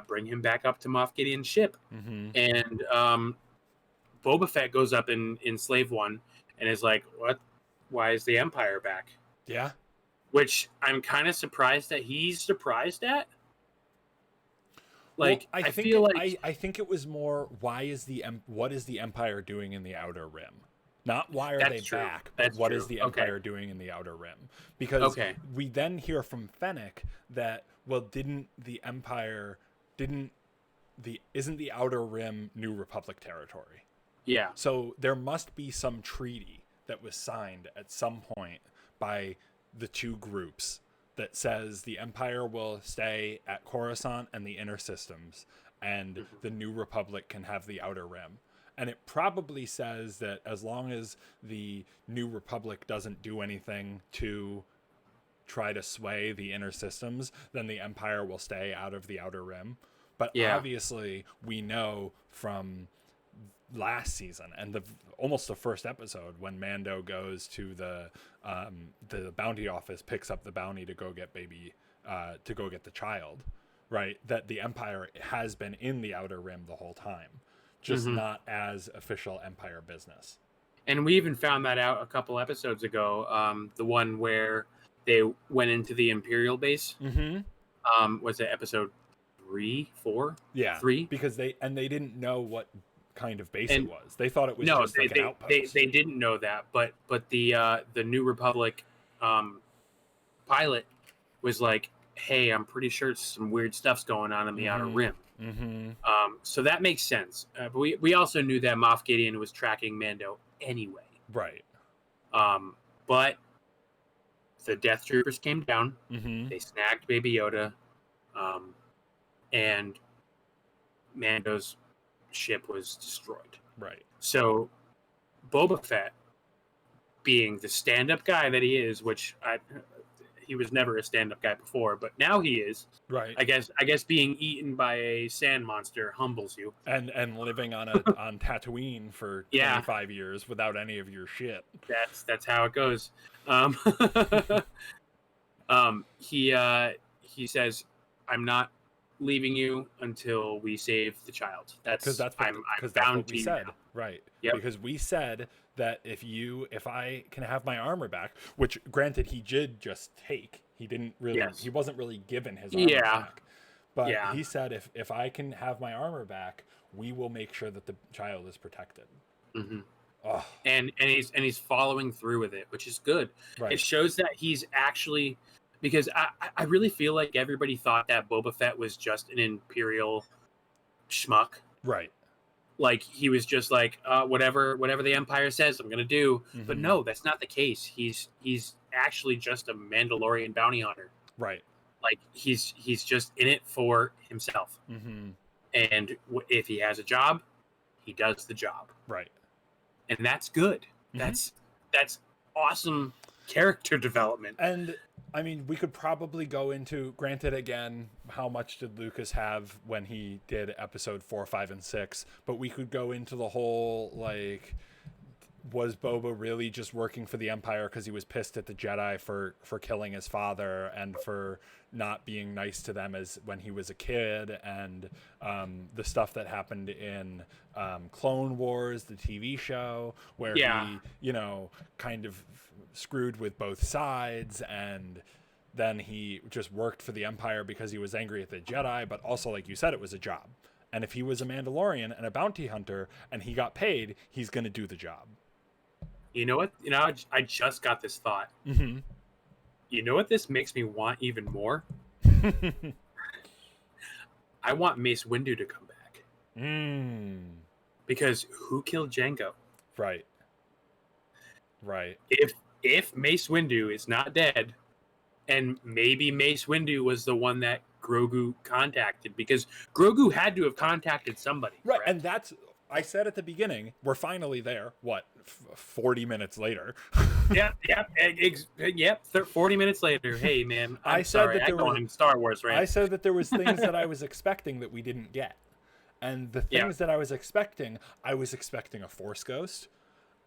A: bring him back up to Moff Gideon's ship. And Boba Fett goes up in Slave One and is like, "What? Why is the Empire back?"
B: Yeah.
A: Which I'm kind of surprised that he's surprised at. Like,
B: well, I think it was more, what is the Empire doing in the Outer Rim? Not why are they back, but what is the Empire doing in the Outer Rim? Because we then hear from Fennec that, well, isn't the Outer Rim New Republic territory?
A: Yeah.
B: So there must be some treaty that was signed at some point by the two groups that says the Empire will stay at Coruscant and the Inner Systems, and the New Republic can have the Outer Rim. And it probably says that as long as the New Republic doesn't do anything to try to sway the Inner Systems, then the Empire will stay out of the Outer Rim. But obviously, we know from last season and almost the first episode, when Mando goes to the bounty office, picks up the bounty to go get the child, right? That the Empire has been in the Outer Rim the whole time. Just not as official Empire business.
A: And we even found that out a couple episodes ago. The one where they went into the Imperial base. Was it episode 3, 4?
B: Yeah,
A: 3?
B: Because they didn't know what kind of base it was. They thought it was just like an outpost.
A: They didn't know that, but the New Republic pilot was like, hey, I'm pretty sure some weird stuff's going on in the Outer Rim. So that makes sense. But we also knew that Moff Gideon was tracking Mando anyway.
B: Right.
A: But the Death Troopers came down. They snagged Baby Yoda. And Mando's ship was destroyed.
B: Right.
A: So Boba Fett, being the stand-up guy that he is, which he was never a stand-up guy before, but now he is.
B: Right.
A: I guess being eaten by a sand monster humbles you.
B: And living on Tatooine for 25 years without any of your shit.
A: That's how it goes. He says, "I'm not leaving you until we save the child." That's
B: what we said.
A: Now.
B: Right.
A: Yep.
B: Because we said that if I can have my armor back, which granted he did just take. He didn't really he wasn't really given his armor back. But he said if I can have my armor back, we will make sure that the child is protected. Oh.
A: And he's following through with it, which is good. Right. It shows that he's actually, because I really feel like everybody thought that Boba Fett was just an Imperial schmuck.
B: Right.
A: Like he was just like whatever the Empire says, I'm gonna do. But no, that's not the case. He's actually just a Mandalorian bounty hunter.
B: Right.
A: Like he's just in it for himself. And if he has a job, he does the job.
B: Right.
A: And that's good. That's awesome character development.
B: And I mean, we could probably go into, granted, again, how much did Lucas have when he did episode 4, 5, and 6, but we could go into the whole, like, was Boba really just working for the Empire because he was pissed at the Jedi for killing his father and for not being nice to them as when he was a kid, and the stuff that happened in Clone Wars, the TV show, where he, kind of screwed with both sides, and then he just worked for the Empire because he was angry at the Jedi, but also, like you said, it was a job. And if he was a Mandalorian and a bounty hunter and he got paid, he's going to do the job.
A: You know what? I just got this thought. You know what this makes me want even more? I want Mace Windu to come back. Because who killed Jango?
B: Right.
A: If Mace Windu is not dead, and maybe Mace Windu was the one that Grogu contacted, because Grogu had to have contacted somebody.
B: Right, correct? And that's, I said at the beginning, we're finally there. What, 40 minutes later?
A: Yep. 40 minutes later. Hey, man, I'm sorry. I go in Star Wars, right?
B: I said that there was things that I was expecting that we didn't get. And the things that I was expecting a Force ghost.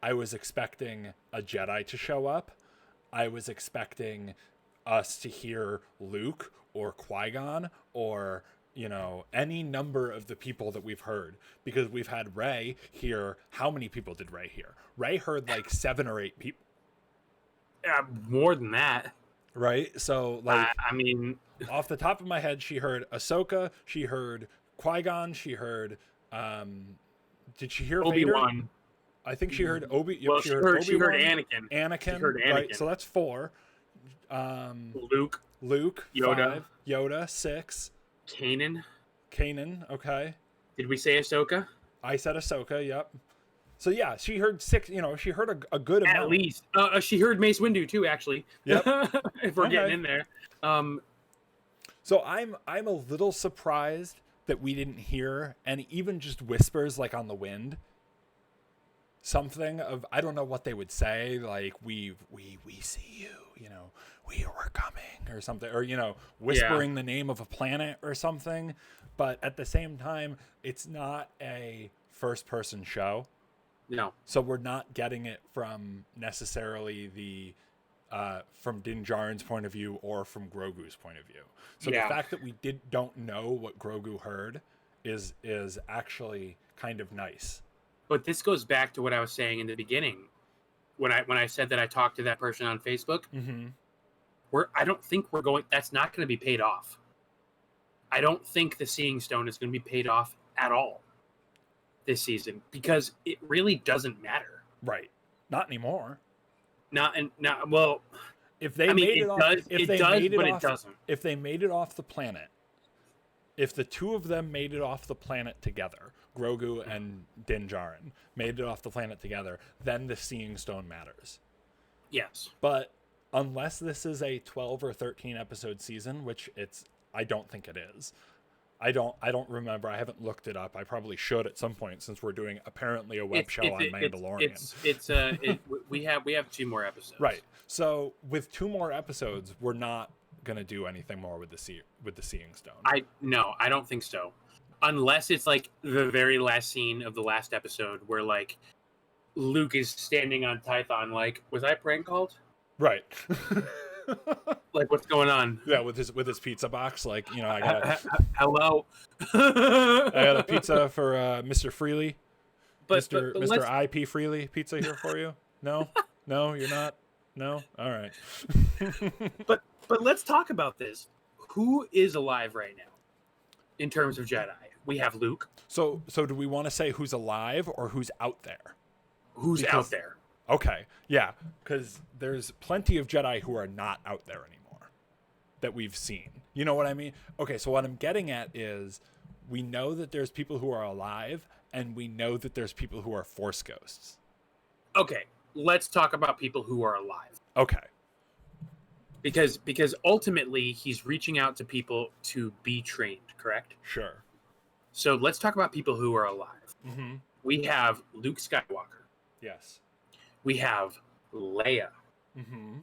B: I was expecting a Jedi to show up. I was expecting us to hear Luke or Qui-Gon or, any number of the people that we've heard. Because we've had Rey hear. How many people did Rey hear? Rey heard like 7 or 8 people.
A: More than that.
B: Right? So, like...
A: I mean...
B: off the top of my head, she heard Ahsoka. She heard Qui-Gon. She heard... did she hear
A: Obi-Wan?
B: Vader? I think she heard Obi.
A: Well, she heard Anakin.
B: Anakin.
A: She heard Anakin.
B: Right, so that's 4. Luke.
A: Yoda.
B: 5. Yoda. 6.
A: Kanan.
B: Okay.
A: Did we say Ahsoka?
B: I said Ahsoka. Yep. So yeah, she heard 6. She heard a good amount.
A: At least. She heard Mace Windu too, actually.
B: Yep.
A: If we're getting in there.
B: So I'm a little surprised that we didn't hear, and even just whispers like on the wind. Something of, I don't know what they would say, like we see you, we were coming or something, or whispering the name of a planet or something. But at the same time, it's not a first person show.
A: No.
B: So we're not getting it from necessarily the from Din Djarin's point of view or from Grogu's point of view. So the fact that we don't know what Grogu heard is actually kind of nice.
A: But this goes back to what I was saying in the beginning, when I said that I talked to that person on Facebook. I don't think that's not going to be paid off. I don't think the Seeing Stone is going to be paid off at all this season, because it really doesn't matter.
B: Right. Not anymore.
A: Well,
B: If they made it off,
A: it does, but it doesn't.
B: If they made it off the planet, if the two of them made it off the planet together, Grogu and Din Djarin made it off the planet together, then the Seeing Stone matters.
A: Yes.
B: But unless this is a 12 or 13 episode season, which I don't think it is. I don't remember. I haven't looked it up. I probably should at some point since we're doing apparently a web show on Mandalorian.
A: We have 2 more episodes.
B: Right. So with 2 more episodes, we're not gonna do anything more with the Seeing Stone.
A: I don't think so. Unless it's like the very last scene of the last episode where like Luke is standing on Tython, like, was I prank called?
B: Right.
A: Like, what's going on?
B: Yeah, with his pizza box, like, you know, I got
A: hello.
B: I got a pizza for Mr. Freely. Mr. IP Freely pizza here for you. No, you're not. No, all right.
A: but let's talk about this. Who is alive right now in terms of Jedi? We have Luke.
B: So do we want to say who's alive or who's out there?
A: Who's out there?
B: Okay, yeah, because there's plenty of Jedi who are not out there anymore that we've seen. You know what I mean? Okay, so what I'm getting at is we know that there's people who are alive, and we know that there's people who are Force ghosts.
A: Okay, let's talk about people who are alive.
B: Okay.
A: Because ultimately he's reaching out to people to be trained, correct?
B: Sure.
A: So let's talk about people who are alive.
B: Mm-hmm.
A: We have Luke Skywalker.
B: Yes.
A: We have Leia,
B: mm-hmm.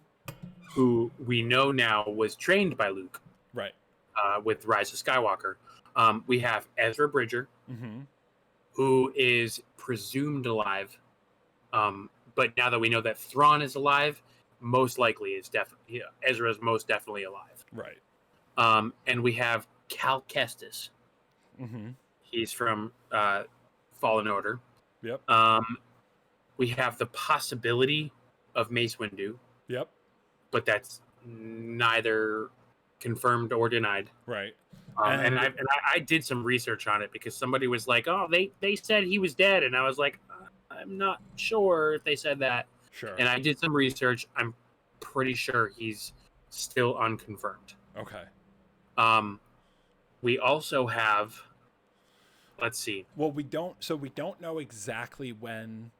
A: who we know now was trained by Luke.
B: Right.
A: With Rise of Skywalker. We have Ezra Bridger,
B: mm-hmm.
A: who is presumed alive. But now that we know that Thrawn is alive, most likely is definitely Ezra is most definitely alive.
B: Right.
A: And we have Cal Kestis.
B: Mm-hmm.
A: He's from Fallen Order.
B: Yep.
A: We have the possibility of Mace Windu.
B: Yep.
A: But that's neither confirmed or denied.
B: Right.
A: And I did some research on it because somebody was like, "Oh, they said he was dead," and I was like, "I'm not sure if they said that."
B: Sure.
A: And I did some research. I'm pretty sure he's still unconfirmed.
B: Okay.
A: We also have. Let's see.
B: Well, we don't know exactly when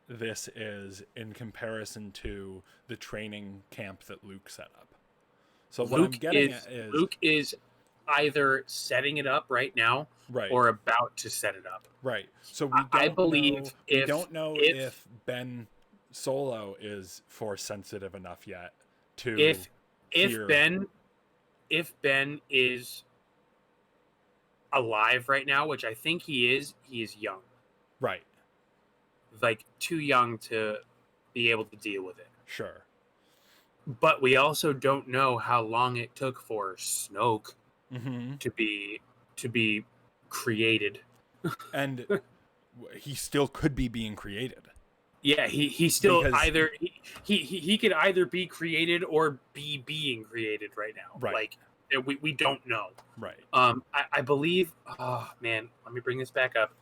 B: this is in comparison to the training camp that Luke set up. So what I'm getting at is
A: Luke is either setting it up right now,
B: right,
A: or about to set it up.
B: Right. So
A: I believe
B: we don't know if Ben Solo is Force sensitive enough yet to
A: if Ben is alive right now, which I think he is young.
B: Right.
A: Like too young to be able to deal with it.
B: Sure.
A: But we also don't know how long it took for Snoke
B: mm-hmm.
A: to be created.
B: And he still could be being created.
A: Yeah, he still either he could either be created or be being created right now.
B: Right.
A: Like we don't know.
B: Right.
A: I believe. Oh man, let me bring this back up.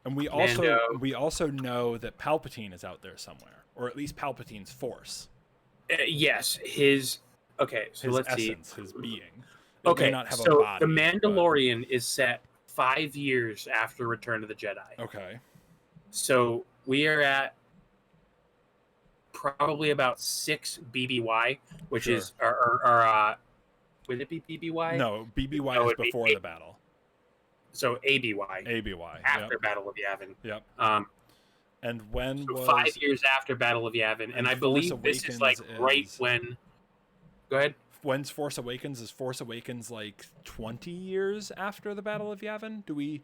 B: And we also know that Palpatine is out there somewhere, or at least Palpatine's Force.
A: Yes, his. Okay, so
B: his
A: let's
B: essence,
A: see.
B: His being. It
A: okay,
B: may not have
A: so
B: a body,
A: the Mandalorian is set 5 years after Return of the Jedi.
B: Okay.
A: So we are at probably about 6 BBY, which
B: sure.
A: is our would it be BBY?
B: No, BBY is before the battle.
A: So ABY.
B: ABY.
A: After Battle of Yavin.
B: Yep. And when
A: so
B: was
A: 5 years after Battle of Yavin, and I believe this is like right when. Go ahead.
B: When's Force Awakens? Is Force Awakens like 20 years after the Battle of Yavin? Do we?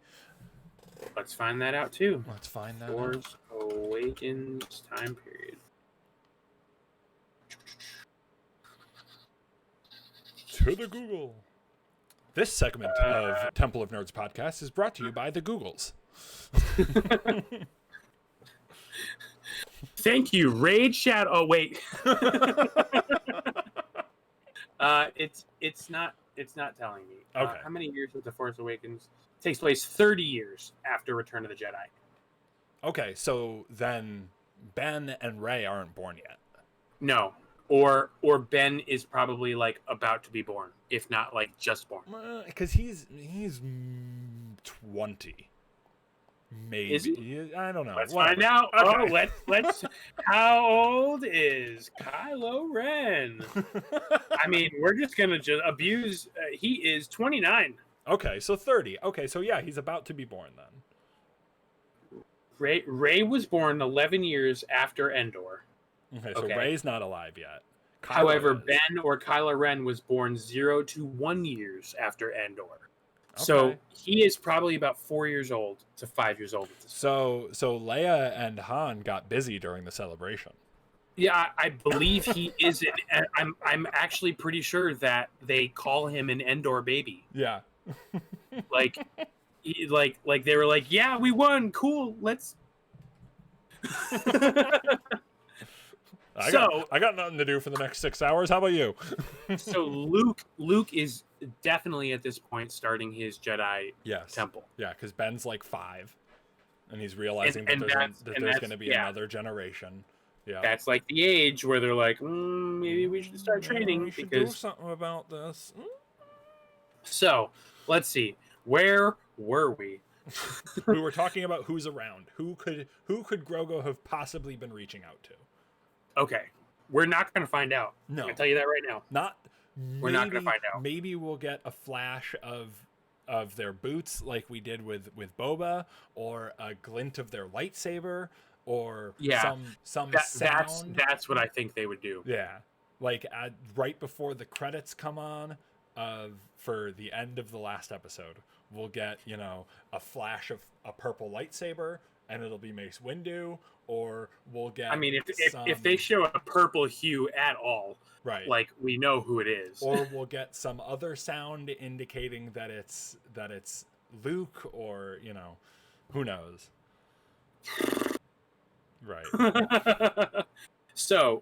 A: Let's find that out too.
B: Let's find that
A: Force Awakens time period.
B: To the Google. This segment of Temple of Nerds podcast is brought to you by the Googles.
A: Thank you, Raid Shadow. Oh wait. It's not telling me.
B: Okay.
A: How many years of The Force Awakens takes place? 30 years after Return of the Jedi.
B: Okay, so then Ben and Rey aren't born yet.
A: No. Or Ben is probably like about to be born, if not like just born.
B: Because he's 20. Maybe.
A: Is he?
B: I don't know.
A: Let's
B: Whatever.
A: find out.
B: Okay.
A: Oh, let's. How old is Kylo Ren? I mean, we're just gonna abuse. He is 29.
B: Okay, so 30. Okay, so yeah, he's about to be born then.
A: Rey was born 11 years after Endor.
B: Okay, so Rey's not alive yet. Kylo
A: However,
B: is.
A: Ben or Kylo Ren was born 0 to 1 years after Endor. So he is probably about 4 years old to 5 years old at this
B: point. So Leia and Han got busy during the celebration.
A: Yeah, I believe he is. I'm actually pretty sure that they call him an Endor baby.
B: Yeah.
A: like they were like, yeah, we won. Cool. Let's.
B: I got nothing to do for the next 6 hours. How about you?
A: So Luke is definitely at this point starting his Jedi temple.
B: Yeah, because Ben's like 5, and he's realizing that there's going to be another generation. Yeah,
A: that's like the age where they're like, maybe we should start training.
B: We should do something about this.
A: So let's see. Where were we?
B: We were talking about who's around. Who could Grogu have possibly been reaching out to?
A: Okay, we're not going to find out.
B: No,
A: I'm going to tell you that right now.
B: We're
A: not going to find out.
B: Maybe we'll get a flash of their boots, like we did with Boba, or a glint of their lightsaber, or some sound.
A: That's what I think they would do.
B: Yeah, like right before the credits come on, for the end of the last episode, we'll get a flash of a purple lightsaber, and it'll be Mace Windu, or we'll get.
A: I mean, if they show a purple hue at all,
B: right?
A: Like we know who it is,
B: or we'll get some other sound indicating that it's Luke, or who knows. Right.
A: So,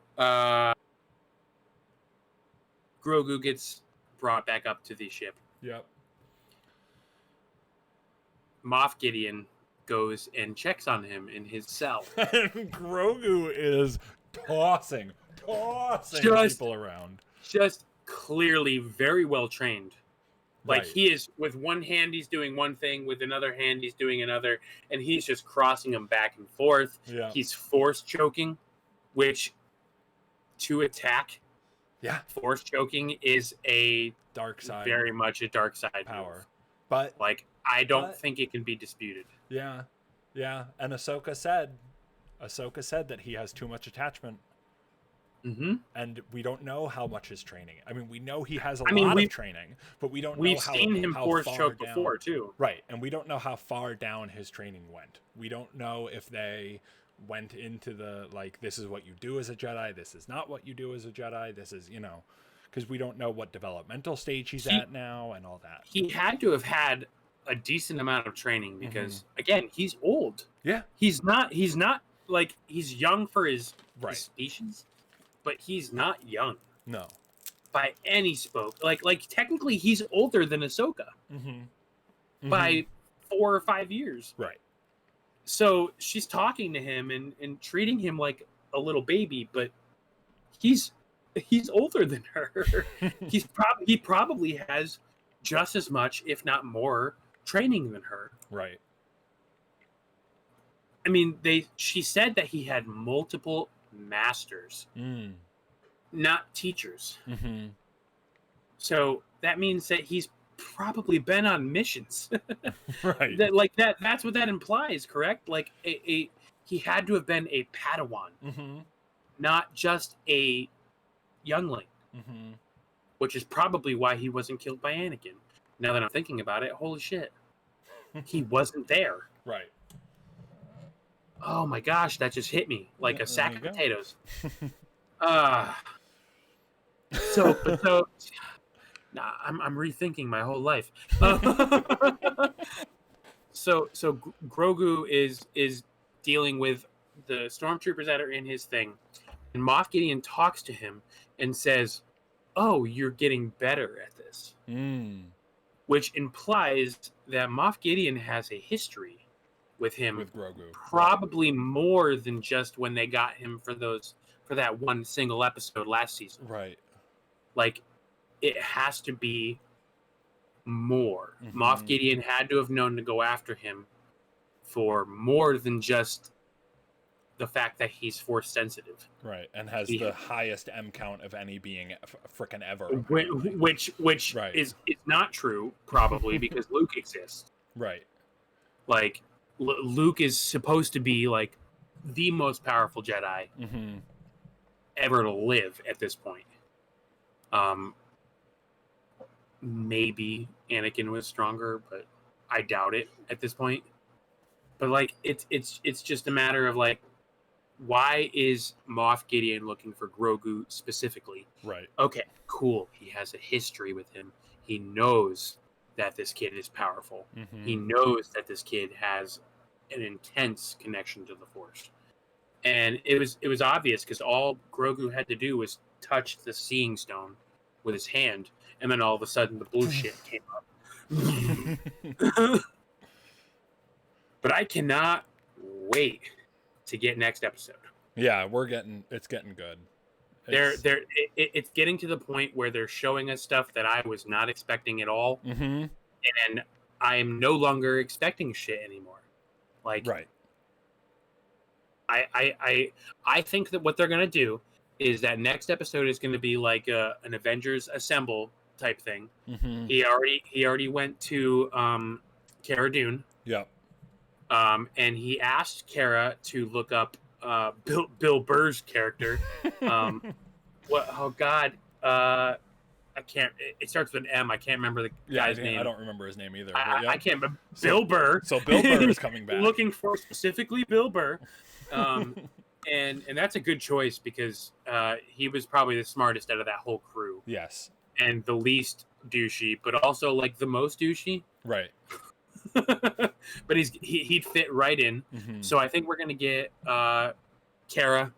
A: Grogu gets brought back up to the ship.
B: Yep.
A: Moff Gideon goes and checks on him in his cell.
B: And Grogu is tossing people around.
A: Just clearly very well trained. Like
B: right.
A: He is, with one hand he's doing one thing, with another hand he's doing another, and he's just crossing them back and forth.
B: Yeah.
A: He's force choking, which to attack, force choking is a
B: dark side,
A: very much a dark side
B: power.
A: Move.
B: But
A: like I don't think it can be disputed.
B: Yeah. And Ahsoka said that he has too much attachment.
A: Mm-hmm.
B: And we don't know how much his training. I mean, we know he has a lot of training, but we don't know
A: We've seen him force choke before too.
B: Right, and we don't know how far down his training went. We don't know if they went into the this is what you do as a Jedi, this is not what you do as a Jedi, this is because we don't know what developmental stage he's at now and all that.
A: He had to have had a decent amount of training because again, he's old.
B: Yeah,
A: he's not like he's young for his species, but he's not young.
B: No,
A: by any spoke. Like technically, he's older than Ahsoka by 4 or 5 years.
B: Right.
A: So she's talking to him and treating him like a little baby, but he's older than her. He probably has just as much, if not more, training than her.
B: Right.
A: I mean, she said that he had multiple masters, not teachers.
B: Mm-hmm.
A: So that means that he's probably been on missions.
B: Right.
A: That's what that implies, correct? Like he had to have been a Padawan, not just a youngling, which is probably why he wasn't killed by Anakin. Now that I'm thinking about it, holy shit, he wasn't there.
B: Right.
A: Oh my gosh, that just hit me like a sack of potatoes. So, nah, I'm rethinking my whole life. So Grogu is dealing with the stormtroopers that are in his thing, and Moff Gideon talks to him and says, "Oh, you're getting better at this," which implies that Moff Gideon has a history with him,
B: with Grogu,
A: probably more than just when they got him for for that one single episode last season.
B: Right.
A: Like, it has to be more.
B: Mm-hmm.
A: Moff Gideon had to have known to go after him for more than just the fact that he's force sensitive.
B: Right, and has the highest M count of any being frickin' ever.
A: Which
B: right.
A: is not true, probably, because Luke exists.
B: Right.
A: Like, Luke is supposed to be, like, the most powerful Jedi ever to live at this point. Maybe Anakin was stronger, but I doubt it at this point. But, like, it's just a matter of, like, why is Moff Gideon looking for Grogu specifically?
B: Right.
A: Okay, cool. He has a history with him. He knows that this kid is powerful. He knows that this kid has an intense connection to the Force. And it was obvious because all Grogu had to do was touch the Seeing Stone with his hand, and then all of a sudden the blue shit came up. But I cannot wait to get next episode.
B: Yeah, it's getting good.
A: It's getting to the point where they're showing us stuff that I was not expecting at all, and I'm no longer expecting shit anymore. Like,
B: right.
A: I think that what they're gonna do is that next episode is gonna be like an Avengers Assemble type thing. He already went to Cara Dune.
B: Yep.
A: And he asked Cara to look up Bill Burr's character. What? Oh God, I can't. It starts with an M. I can't remember the guy's name.
B: I don't remember his name either.
A: I can't. But Bill Burr.
B: So Bill Burr is coming back.
A: Looking for specifically Bill Burr, and that's a good choice because he was probably the smartest out of that whole crew.
B: Yes. And
A: the least douchey, but also like the most douchey.
B: Right.
A: But he'd fit right in. So I think we're gonna get Cara,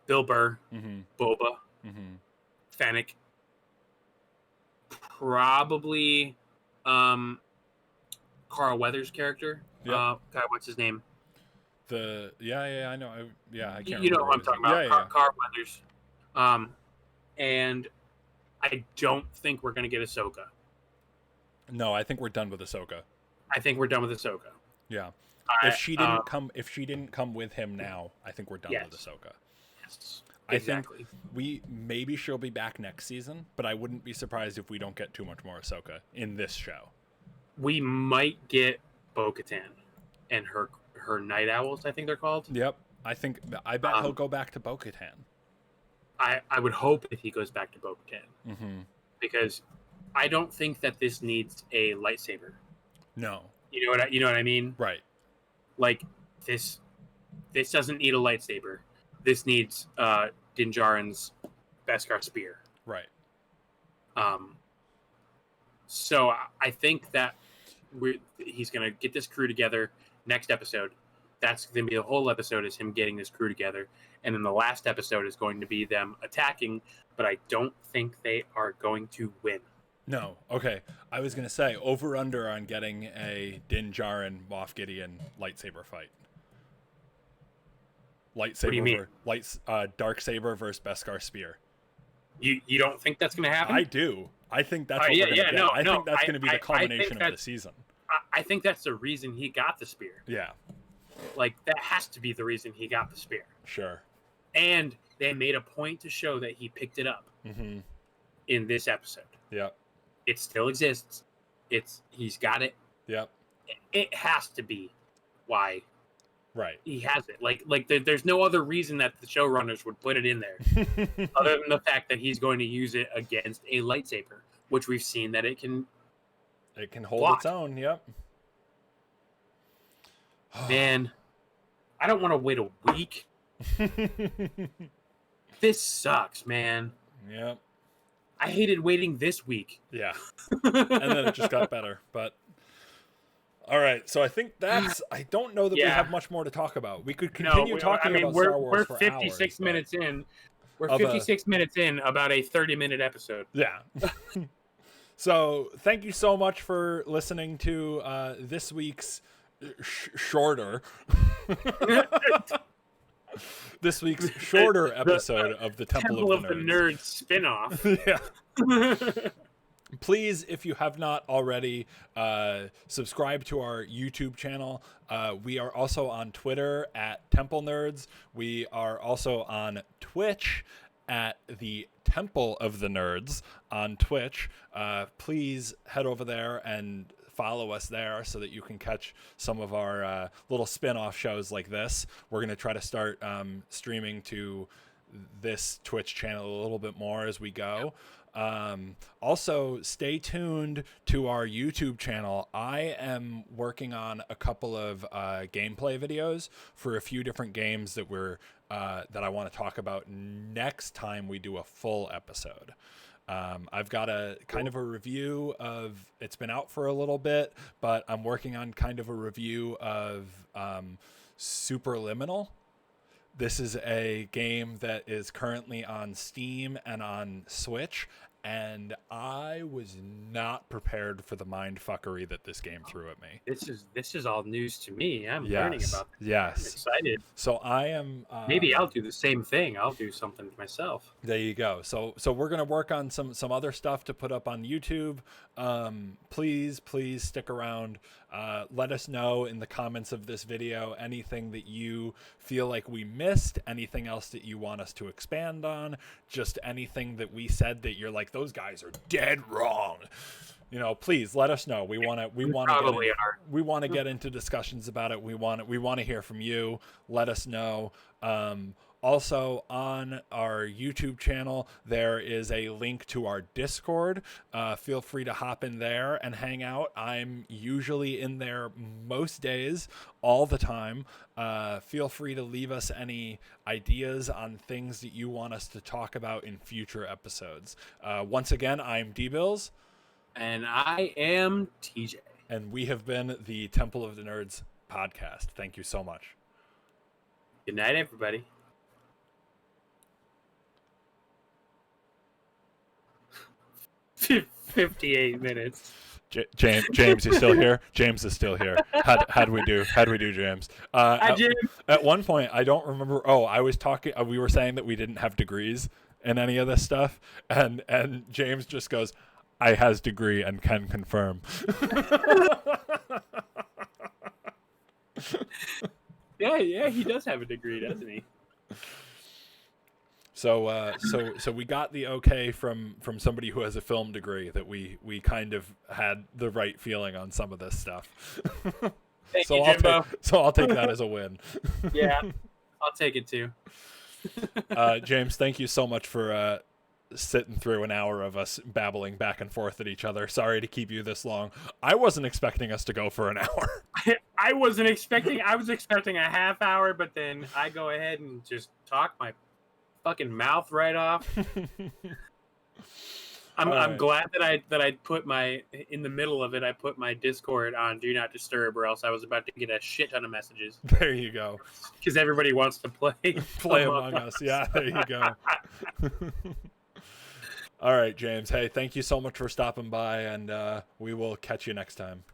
A: Bill Burr, Boba, Fennec, probably Carl Weathers' character.
B: Yep.
A: God, what's his name?
B: I know. I can't.
A: You know what I'm talking about?
B: Yeah.
A: Carl Weathers. And I don't think we're gonna get Ahsoka.
B: No, I think we're done with Ahsoka.
A: I think we're done with Ahsoka.
B: Yeah. If she didn't come with him now, I think we're done with Ahsoka.
A: Yes.
B: Exactly. I think maybe she'll be back next season, but I wouldn't be surprised if we don't get too much more Ahsoka in this show.
A: We might get Bo-Katan and her night owls, I think they're called.
B: Yep. I bet he'll go back to Bo-Katan.
A: I would hope that he goes back to Bo-Katan. Because I don't think that this needs a lightsaber.
B: No.
A: You know what I mean?
B: Right.
A: Like, this doesn't need a lightsaber. This needs Din Djarin's Beskar spear.
B: Right.
A: So I think that he's gonna get this crew together next episode. That's gonna be the whole episode is him getting this crew together, and then the last episode is going to be them attacking. But I don't think they are going to win.
B: No. Okay. I was going to say over under on getting a Din Djarin Moff Gideon lightsaber fight. Lightsaber. What do you mean? Dark saber versus Beskar spear.
A: You don't think that's going to happen?
B: I do. I think that's what we're going to get. I think that's going to be the culmination of the season.
A: I think that's the reason he got the spear.
B: Yeah.
A: Like, that has to be the reason he got the spear.
B: Sure.
A: And they made a point to show that he picked it up in this episode.
B: Yep.
A: It still exists. He's got it.
B: Yep.
A: It has to be why.
B: Right.
A: He has it. Like there's no other reason that the showrunners would put it in there, other than the fact that he's going to use it against a lightsaber, which we've seen that it can.
B: It can hold
A: block.
B: Its own. Yep.
A: Man, I don't want to wait a week. This sucks, man.
B: Yep.
A: I hated waiting this week.
B: Yeah. And then it just got better. But all right, so I think I don't know that we have much more to talk about. We could continue talking about Star Wars for
A: 56
B: hours,
A: minutes in. We're 56 minutes in about a 30-minute episode.
B: Yeah. So thank you so much for listening to this week's shorter this week's shorter episode of the Temple of the
A: Nerds spinoff.
B: Yeah. Please, if you have not already, subscribe to our YouTube channel. We are also on Twitter at Temple Nerds. We are also on Twitch at the Temple of the Nerds on Twitch. Please head over there and follow us there so that you can catch some of our little spin-off shows like this. We're going to try to start streaming to this Twitch channel a little bit more as we go. Also, stay tuned to our YouTube channel. I am working on a couple of gameplay videos for a few different games that that I want to talk about next time we do a full episode. I've got a kind of a review of, it's been out for a little bit, but I'm working on kind of a review of Superliminal. This is a game that is currently on Steam and on Switch, and I was not prepared for the mindfuckery that this game threw at me.
A: This is all news to me. I'm learning about this.
B: Yes.
A: I'm excited.
B: So I am...
A: maybe I'll do the same thing. I'll do something myself.
B: There you go. So we're going to work on some other stuff to put up on YouTube. Please stick around. Let us know in the comments of this video anything that you feel like we missed, anything else that you want us to expand on, just anything that we said that you're like, those guys are dead wrong. You know, please let us know. We want to get into discussions about it. We want to hear from you. Let us know. Also, on our YouTube channel, there is a link to our Discord. Feel free to hop in there and hang out. I'm usually in there most days, all the time. Feel free to leave us any ideas on things that you want us to talk about in future episodes. Once again, I'm D-Bills.
A: And I am TJ.
B: And we have been the Temple of the Nerds podcast. Thank you so much.
A: Good night, everybody. $58 minutes.
B: James, you still here? James is still here. How'd we do, James?
A: Hi, James.
B: At one point, I don't remember. Oh, I was talking. We were saying that we didn't have degrees in any of this stuff, and James just goes, "I has degree and can confirm."
A: Yeah, he does have a degree, doesn't he?
B: So we got the okay from somebody who has a film degree that we kind of had the right feeling on some of this stuff.
A: Thank you, Jimbo.
B: I'll take that as a win.
A: Yeah, I'll take it too.
B: James, thank you so much for sitting through an hour of us babbling back and forth at each other. Sorry to keep you this long. I wasn't expecting us to go for an hour.
A: I was expecting a half hour, but then I go ahead and just talk my fucking mouth right off. I'm glad that I put in the middle of it, I put my Discord on Do Not Disturb, or else I was about to get a shit ton of messages.
B: There you go.
A: Because everybody wants to play
B: Among Us. Yeah, there you go. All right, James. Hey, thank you so much for stopping by, and we will catch you next time.